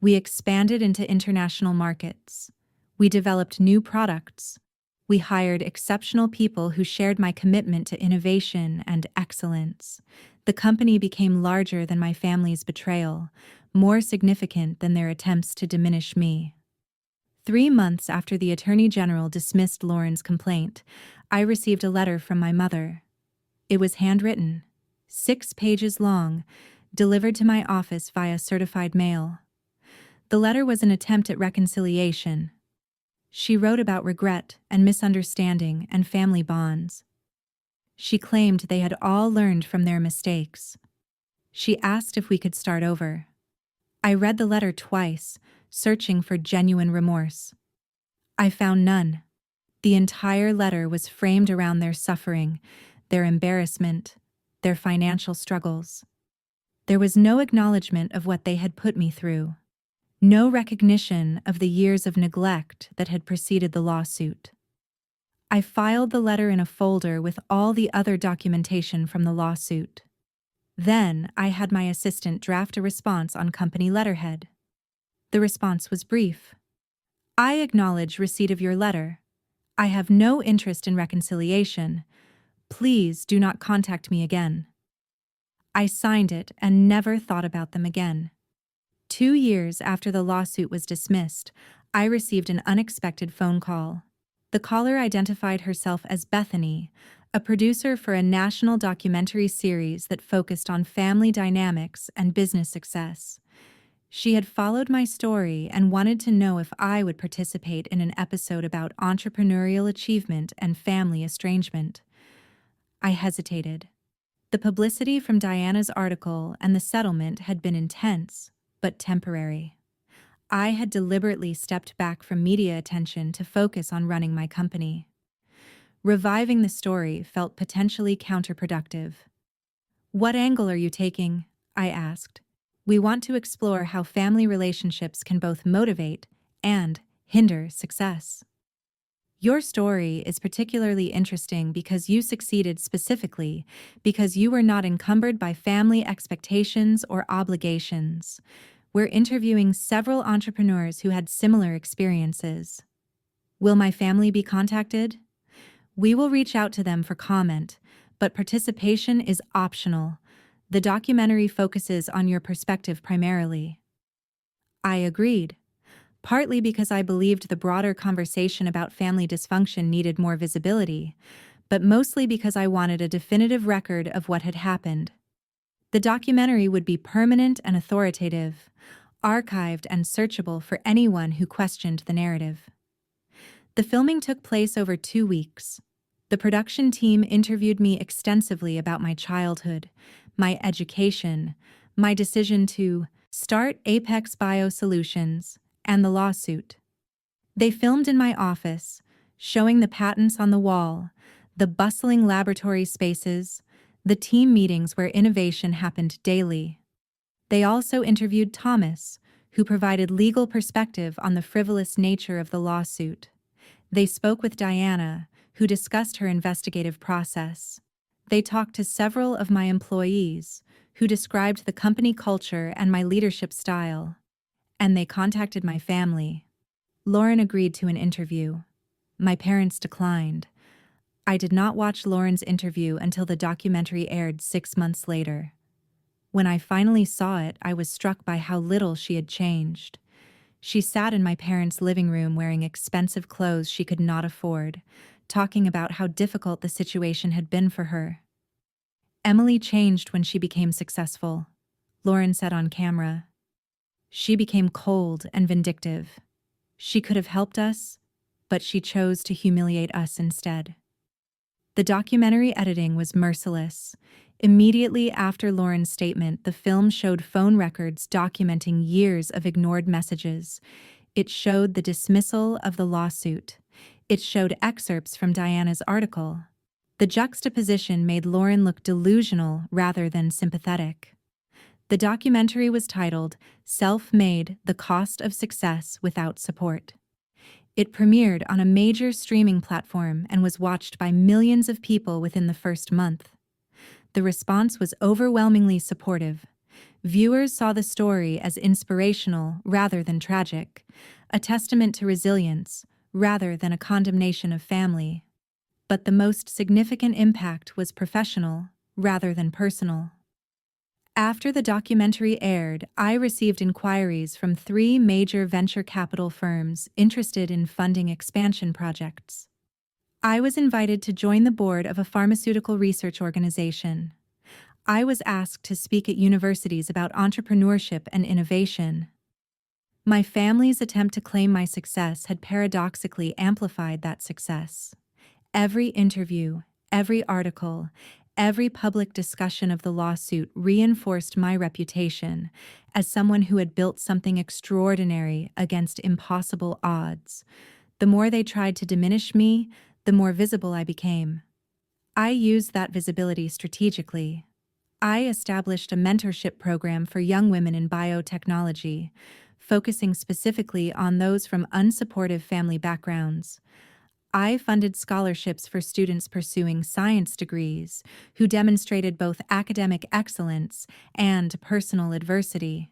We expanded into international markets. We developed new products. We hired exceptional people who shared my commitment to innovation and excellence. The company became larger than my family's betrayal, more significant than their attempts to diminish me. 3 months after the Attorney General dismissed Lauren's complaint, I received a letter from my mother. It was handwritten, 6 pages long, delivered to my office via certified mail. The letter was an attempt at reconciliation. She wrote about regret and misunderstanding and family bonds. She claimed they had all learned from their mistakes. She asked if we could start over. I read the letter twice, searching for genuine remorse. I found none. The entire letter was framed around their suffering, their embarrassment, their financial struggles. There was no acknowledgement of what they had put me through. No recognition of the years of neglect that had preceded the lawsuit. I filed the letter in a folder with all the other documentation from the lawsuit. Then I had my assistant draft a response on company letterhead. The response was brief. I acknowledge receipt of your letter. I have no interest in reconciliation. Please do not contact me again. I signed it and never thought about them again. 2 years after the lawsuit was dismissed, I received an unexpected phone call. The caller identified herself as Bethany, a producer for a national documentary series that focused on family dynamics and business success. She had followed my story and wanted to know if I would participate in an episode about entrepreneurial achievement and family estrangement. I hesitated. The publicity from Diana's article and the settlement had been intense, but temporary. I had deliberately stepped back from media attention to focus on running my company. Reviving the story felt potentially counterproductive. "What angle are you taking?" I asked. "We want to explore how family relationships can both motivate and hinder success." "Your story is particularly interesting because you succeeded specifically because you were not encumbered by family expectations or obligations. We're interviewing several entrepreneurs who had similar experiences. Will my family be contacted?" "We will reach out to them for comment, but participation is optional. The documentary focuses on your perspective primarily." I agreed, partly because I believed the broader conversation about family dysfunction needed more visibility, but mostly because I wanted a definitive record of what had happened. The documentary would be permanent and authoritative, archived and searchable for anyone who questioned the narrative. The filming took place over 2 weeks. The production team interviewed me extensively about my childhood, my education, my decision to start Apex Biosolutions, and the lawsuit. They filmed in my office, showing the patents on the wall, the bustling laboratory spaces, the team meetings where innovation happened daily. They also interviewed Thomas, who provided legal perspective on the frivolous nature of the lawsuit. They spoke with Diana, who discussed her investigative process. They talked to several of my employees, who described the company culture and my leadership style. And they contacted my family. Lauren agreed to an interview. My parents declined. I did not watch Lauren's interview until the documentary aired 6 months later. When I finally saw it, I was struck by how little she had changed. She sat in my parents' living room wearing expensive clothes she could not afford, talking about how difficult the situation had been for her. "Emily changed when she became successful," Lauren said on camera. "She became cold and vindictive. She could have helped us, but she chose to humiliate us instead." The documentary editing was merciless. Immediately after Lauren's statement, the film showed phone records documenting years of ignored messages. It showed the dismissal of the lawsuit. It showed excerpts from Diana's article. The juxtaposition made Lauren look delusional rather than sympathetic. The documentary was titled "Self-Made: The Cost of Success Without Support." It premiered on a major streaming platform and was watched by millions of people within the first month. The response was overwhelmingly supportive. Viewers saw the story as inspirational rather than tragic, a testament to resilience rather than a condemnation of family. But the most significant impact was professional rather than personal. After the documentary aired, I received inquiries from 3 major venture capital firms interested in funding expansion projects. I was invited to join the board of a pharmaceutical research organization. I was asked to speak at universities about entrepreneurship and innovation. My family's attempt to claim my success had paradoxically amplified that success. Every interview, every article, every public discussion of the lawsuit reinforced my reputation as someone who had built something extraordinary against impossible odds. The more they tried to diminish me, the more visible I became. I used that visibility strategically. I established a mentorship program for young women in biotechnology, focusing specifically on those from unsupportive family backgrounds. I funded scholarships for students pursuing science degrees who demonstrated both academic excellence and personal adversity.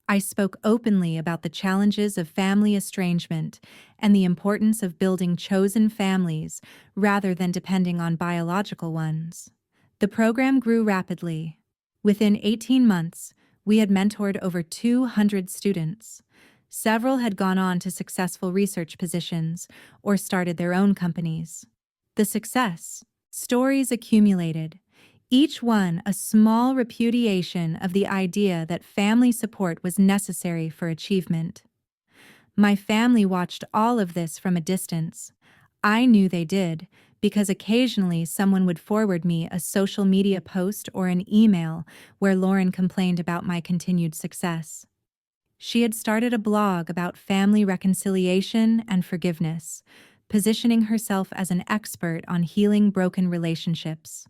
I spoke openly about the challenges of family estrangement and the importance of building chosen families rather than depending on biological ones. The program grew rapidly. Within 18 months, we had mentored over 200 students. Several had gone on to successful research positions or started their own companies. The success stories accumulated, each one a small repudiation of the idea that family support was necessary for achievement. My family watched all of this from a distance. I knew they did, because occasionally someone would forward me a social media post or an email where Lauren complained about my continued success. She had started a blog about family reconciliation and forgiveness, positioning herself as an expert on healing broken relationships.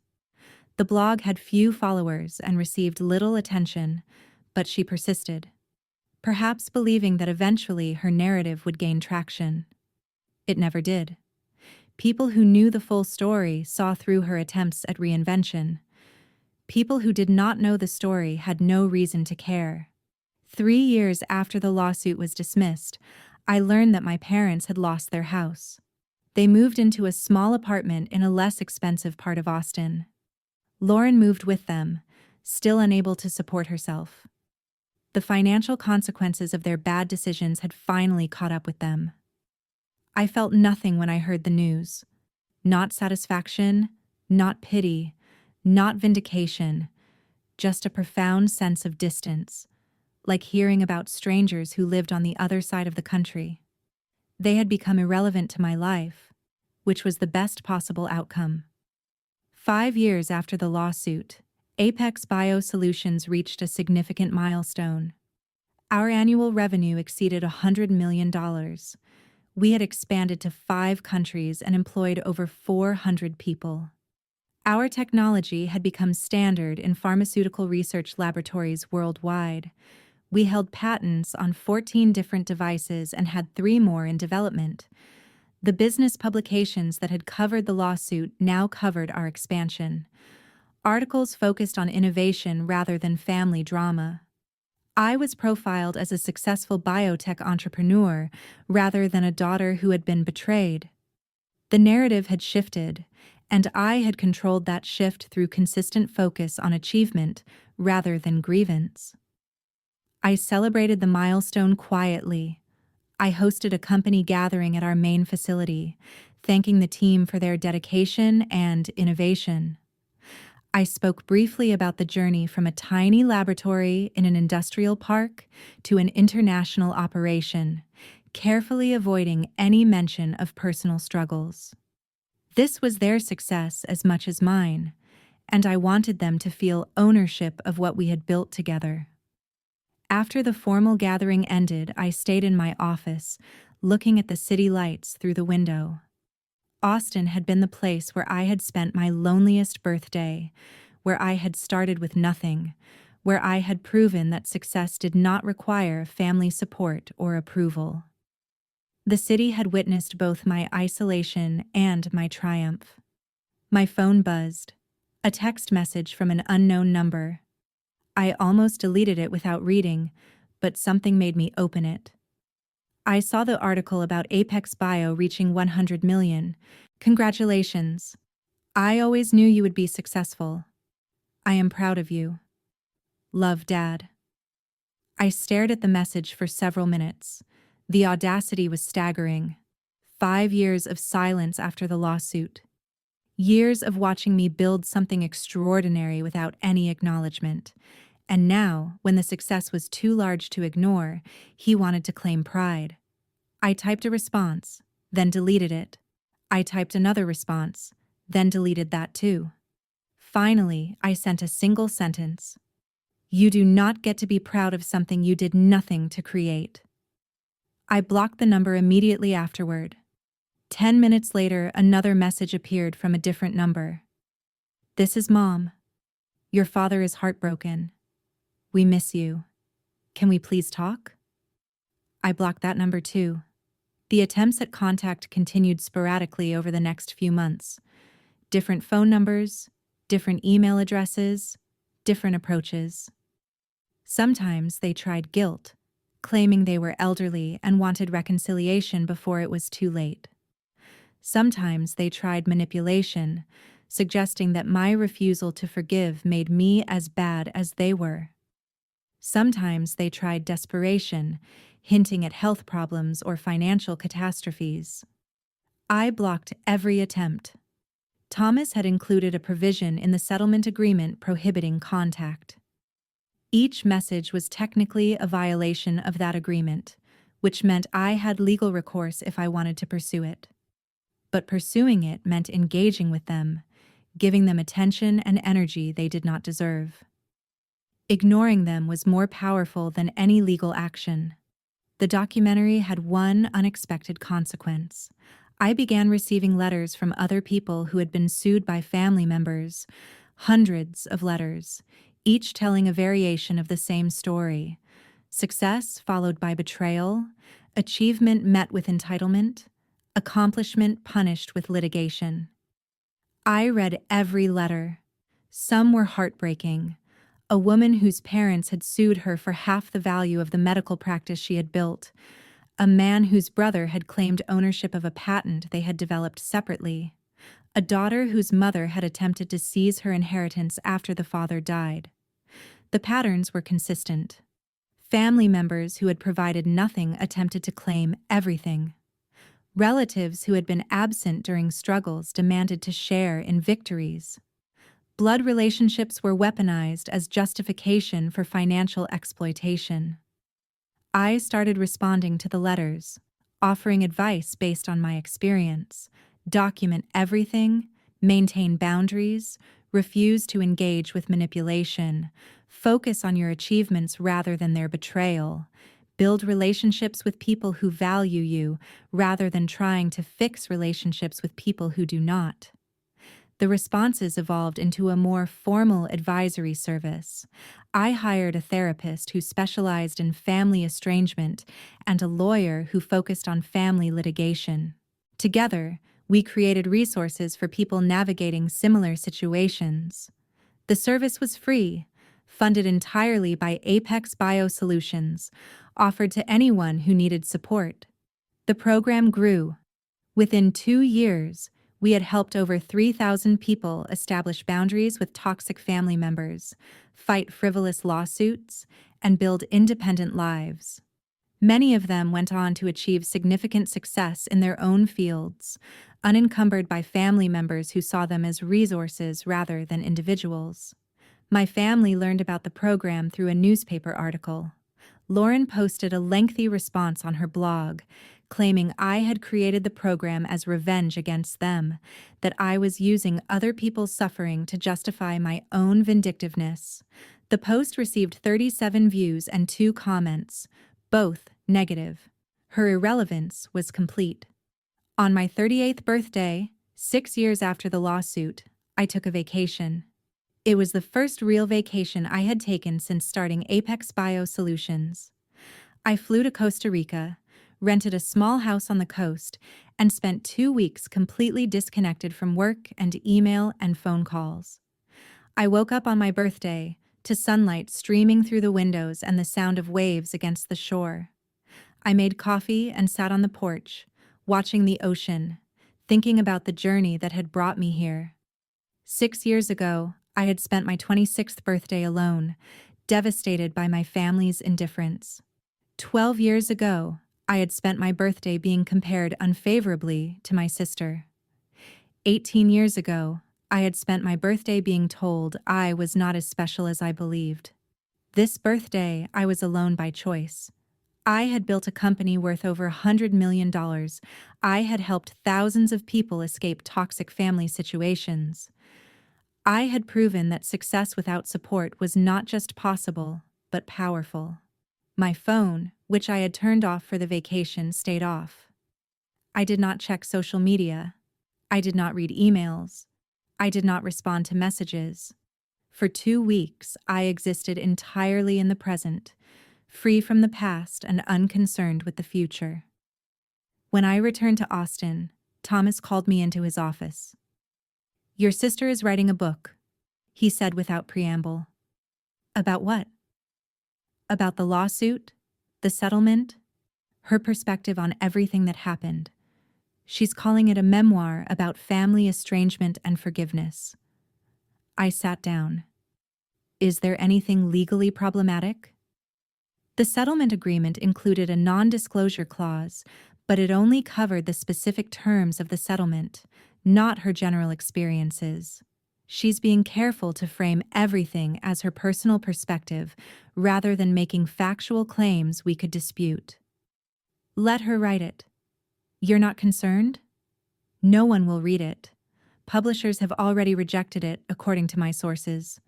The blog had few followers and received little attention, but she persisted, perhaps believing that eventually her narrative would gain traction. It never did. People who knew the full story saw through her attempts at reinvention. People who did not know the story had no reason to care. 3 years after the lawsuit was dismissed, I learned that my parents had lost their house. They moved into a small apartment in a less expensive part of Austin. Lauren moved with them, still unable to support herself. The financial consequences of their bad decisions had finally caught up with them. I felt nothing when I heard the news. Not satisfaction, not pity, not vindication, just a profound sense of distance, like hearing about strangers who lived on the other side of the country. They had become irrelevant to my life, which was the best possible outcome. 5 years after the lawsuit, Apex Biosolutions reached a significant milestone. Our annual revenue exceeded $100 million. We had expanded to 5 countries and employed over 400 people. Our technology had become standard in pharmaceutical research laboratories worldwide. We held patents on 14 different devices and had 3 more in development. The business publications that had covered the lawsuit now covered our expansion. Articles focused on innovation rather than family drama. I was profiled as a successful biotech entrepreneur rather than a daughter who had been betrayed. The narrative had shifted, and I had controlled that shift through consistent focus on achievement rather than grievance. I celebrated the milestone quietly. I hosted a company gathering at our main facility, thanking the team for their dedication and innovation. I spoke briefly about the journey from a tiny laboratory in an industrial park to an international operation, carefully avoiding any mention of personal struggles. This was their success as much as mine, and I wanted them to feel ownership of what we had built together. After the formal gathering ended, I stayed in my office, looking at the city lights through the window. Austin had been the place where I had spent my loneliest birthday, where I had started with nothing, where I had proven that success did not require family support or approval. The city had witnessed both my isolation and my triumph. My phone buzzed, a text message from an unknown number. I almost deleted it without reading, but something made me open it. I saw the article about Apex Bio reaching 100 million. Congratulations. I always knew you would be successful. I am proud of you. Love, Dad. I stared at the message for several minutes. The audacity was staggering. 5 years of silence after the lawsuit. Years of watching me build something extraordinary without any acknowledgement. And now, when the success was too large to ignore, he wanted to claim pride. I typed a response, then deleted it. I typed another response, then deleted that too. Finally, I sent a single sentence. You do not get to be proud of something you did nothing to create. I blocked the number immediately afterward. 10 minutes later, another message appeared from a different number. This is Mom. Your father is heartbroken. We miss you. Can we please talk? I blocked that number too. The attempts at contact continued sporadically over the next few months. Different phone numbers, different email addresses, different approaches. Sometimes they tried guilt, claiming they were elderly and wanted reconciliation before it was too late. Sometimes they tried manipulation, suggesting that my refusal to forgive made me as bad as they were. Sometimes they tried desperation, hinting at health problems or financial catastrophes. I blocked every attempt. Thomas had included a provision in the settlement agreement prohibiting contact. Each message was technically a violation of that agreement, which meant I had legal recourse if I wanted to pursue it. But pursuing it meant engaging with them, giving them attention and energy they did not deserve. Ignoring them was more powerful than any legal action. The documentary had one unexpected consequence. I began receiving letters from other people who had been sued by family members, hundreds of letters, each telling a variation of the same story. Success followed by betrayal, achievement met with entitlement, accomplishment punished with litigation. I read every letter. Some were heartbreaking. A woman whose parents had sued her for half the value of the medical practice she had built. A man whose brother had claimed ownership of a patent they had developed separately. A daughter whose mother had attempted to seize her inheritance after the father died. The patterns were consistent. Family members who had provided nothing attempted to claim everything. Relatives who had been absent during struggles demanded to share in victories. Blood relationships were weaponized as justification for financial exploitation. I started responding to the letters, offering advice based on my experience, document everything, maintain boundaries, refuse to engage with manipulation, focus on your achievements rather than their betrayal, build relationships with people who value you rather than trying to fix relationships with people who do not. The responses evolved into a more formal advisory service. I hired a therapist who specialized in family estrangement and a lawyer who focused on family litigation. Together, we created resources for people navigating similar situations. The service was free, funded entirely by Apex Biosolutions, offered to anyone who needed support. The program grew. Within 2 years, we had helped over 3,000 people establish boundaries with toxic family members, fight frivolous lawsuits, and build independent lives. Many of them went on to achieve significant success in their own fields, unencumbered by family members who saw them as resources rather than individuals. My family learned about the program through a newspaper article. Lauren posted a lengthy response on her blog, claiming I had created the program as revenge against them, that I was using other people's suffering to justify my own vindictiveness. The post received 37 views and 2 comments, both negative. Her irrelevance was complete. On my 38th birthday, 6 years after the lawsuit, I took a vacation. It was the first real vacation I had taken since starting Apex Biosolutions. I flew to Costa Rica, rented a small house on the coast, and spent 2 weeks completely disconnected from work and email and phone calls. I woke up on my birthday to sunlight streaming through the windows and the sound of waves against the shore. I made coffee and sat on the porch, watching the ocean, thinking about the journey that had brought me here. 6 years ago, I had spent my 26th birthday alone, devastated by my family's indifference. 12 years ago, I had spent my birthday being compared unfavorably to my sister. 18 years ago, I had spent my birthday being told I was not as special as I believed. This birthday, I was alone by choice. I had built a company worth over $100 million. I had helped thousands of people escape toxic family situations. I had proven that success without support was not just possible, but powerful. My phone, which I had turned off for the vacation, stayed off. I did not check social media. I did not read emails. I did not respond to messages. For 2 weeks, I existed entirely in the present, free from the past and unconcerned with the future. When I returned to Austin, Thomas called me into his office. "Your sister is writing a book," he said without preamble. "About what?" "About the lawsuit, the settlement, her perspective on everything that happened. She's calling it a memoir about family estrangement and forgiveness." I sat down. "Is there anything legally problematic?" The settlement agreement included a non-disclosure clause, but it only covered the specific terms of the settlement, not her general experiences. She's being careful to frame everything as her personal perspective rather than making factual claims we could dispute. "Let her write it." "You're not concerned?" "No one will read it. Publishers have already rejected it, according to my sources.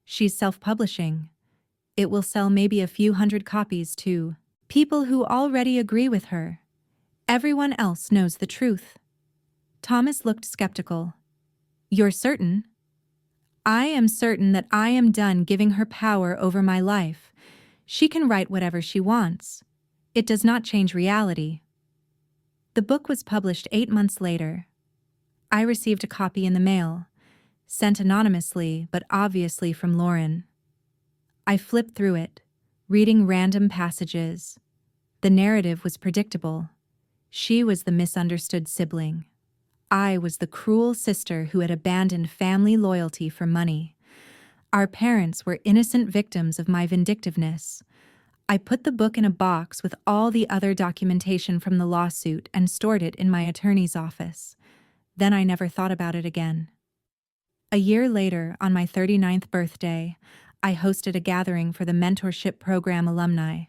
She's self-publishing. It will sell maybe a few hundred copies to people who already agree with her. Everyone else knows the truth." Thomas looked skeptical. "You're certain?" "I am certain that I am done giving her power over my life. She can write whatever she wants. It does not change reality." The book was published 8 months later. I received a copy in the mail, sent anonymously but obviously from Lauren. I flipped through it, reading random passages. The narrative was predictable. She was the misunderstood sibling. I was the cruel sister who had abandoned family loyalty for money. Our parents were innocent victims of my vindictiveness. I put the book in a box with all the other documentation from the lawsuit and stored it in my attorney's office. Then I never thought about it again. A year later, on my 39th birthday, I hosted a gathering for the mentorship program alumni.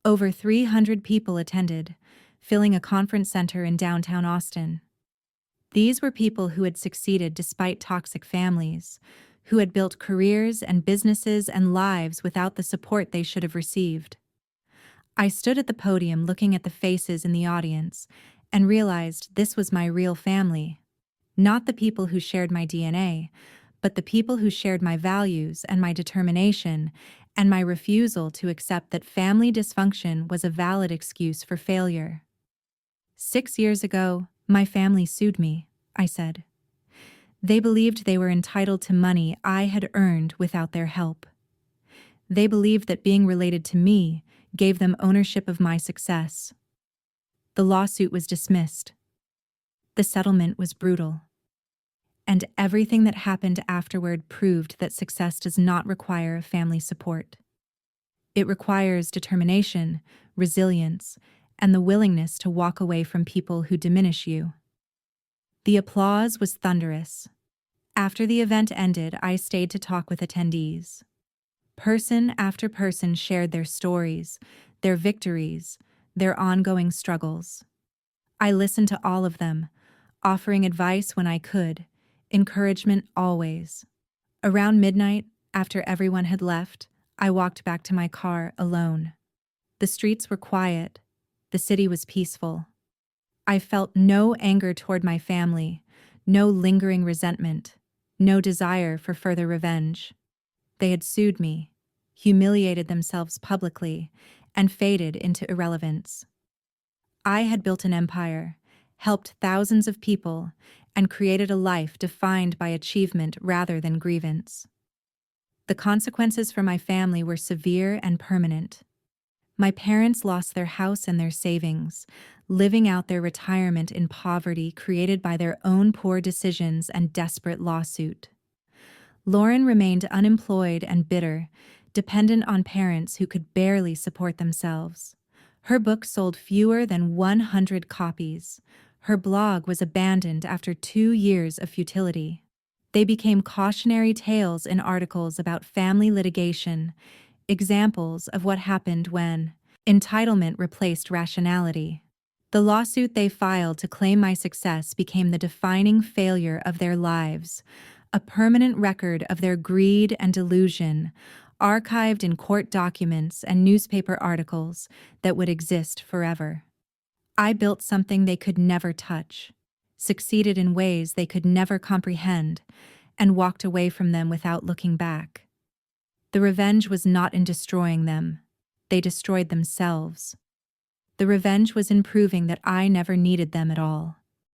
Over 300 people attended, filling a conference center in downtown Austin. These were people who had succeeded despite toxic families, who had built careers and businesses and lives without the support they should have received. I stood at the podium looking at the faces in the audience and realized this was my real family. Not the people who shared my DNA, but the people who shared my values and my determination and my refusal to accept that family dysfunction was a valid excuse for failure. 6 years ago, my family sued me, I said. They believed they were entitled to money I had earned without their help. They believed that being related to me gave them ownership of my success. The lawsuit was dismissed. The settlement was brutal. And everything that happened afterward proved that success does not require family support. It requires determination, resilience, and the willingness to walk away from people who diminish you. The applause was thunderous. After the event ended, I stayed to talk with attendees. Person after person shared their stories, their victories, their ongoing struggles. I listened to all of them, offering advice when I could, encouragement always. Around midnight, after everyone had left, I walked back to my car alone. The streets were quiet. The city was peaceful. I felt no anger toward my family, no lingering resentment, no desire for further revenge. They had sued me, humiliated themselves publicly, and faded into irrelevance. I had built an empire, helped thousands of people, and created a life defined by achievement rather than grievance. The consequences for my family were severe and permanent. My parents lost their house and their savings, living out their retirement in poverty created by their own poor decisions and desperate lawsuit. Lauren remained unemployed and bitter, dependent on parents who could barely support themselves. Her book sold fewer than 100 copies. Her blog was abandoned after 2 years of futility. They became cautionary tales in articles about family litigation, examples of what happened when entitlement replaced rationality. The lawsuit they filed to claim my success became the defining failure of their lives, a permanent record of their greed and delusion, archived in court documents and newspaper articles that would exist forever. I built something they could never touch, succeeded in ways they could never comprehend, and walked away from them without looking back. The revenge was not in destroying them. They destroyed themselves. The revenge was in proving that I never needed them at all.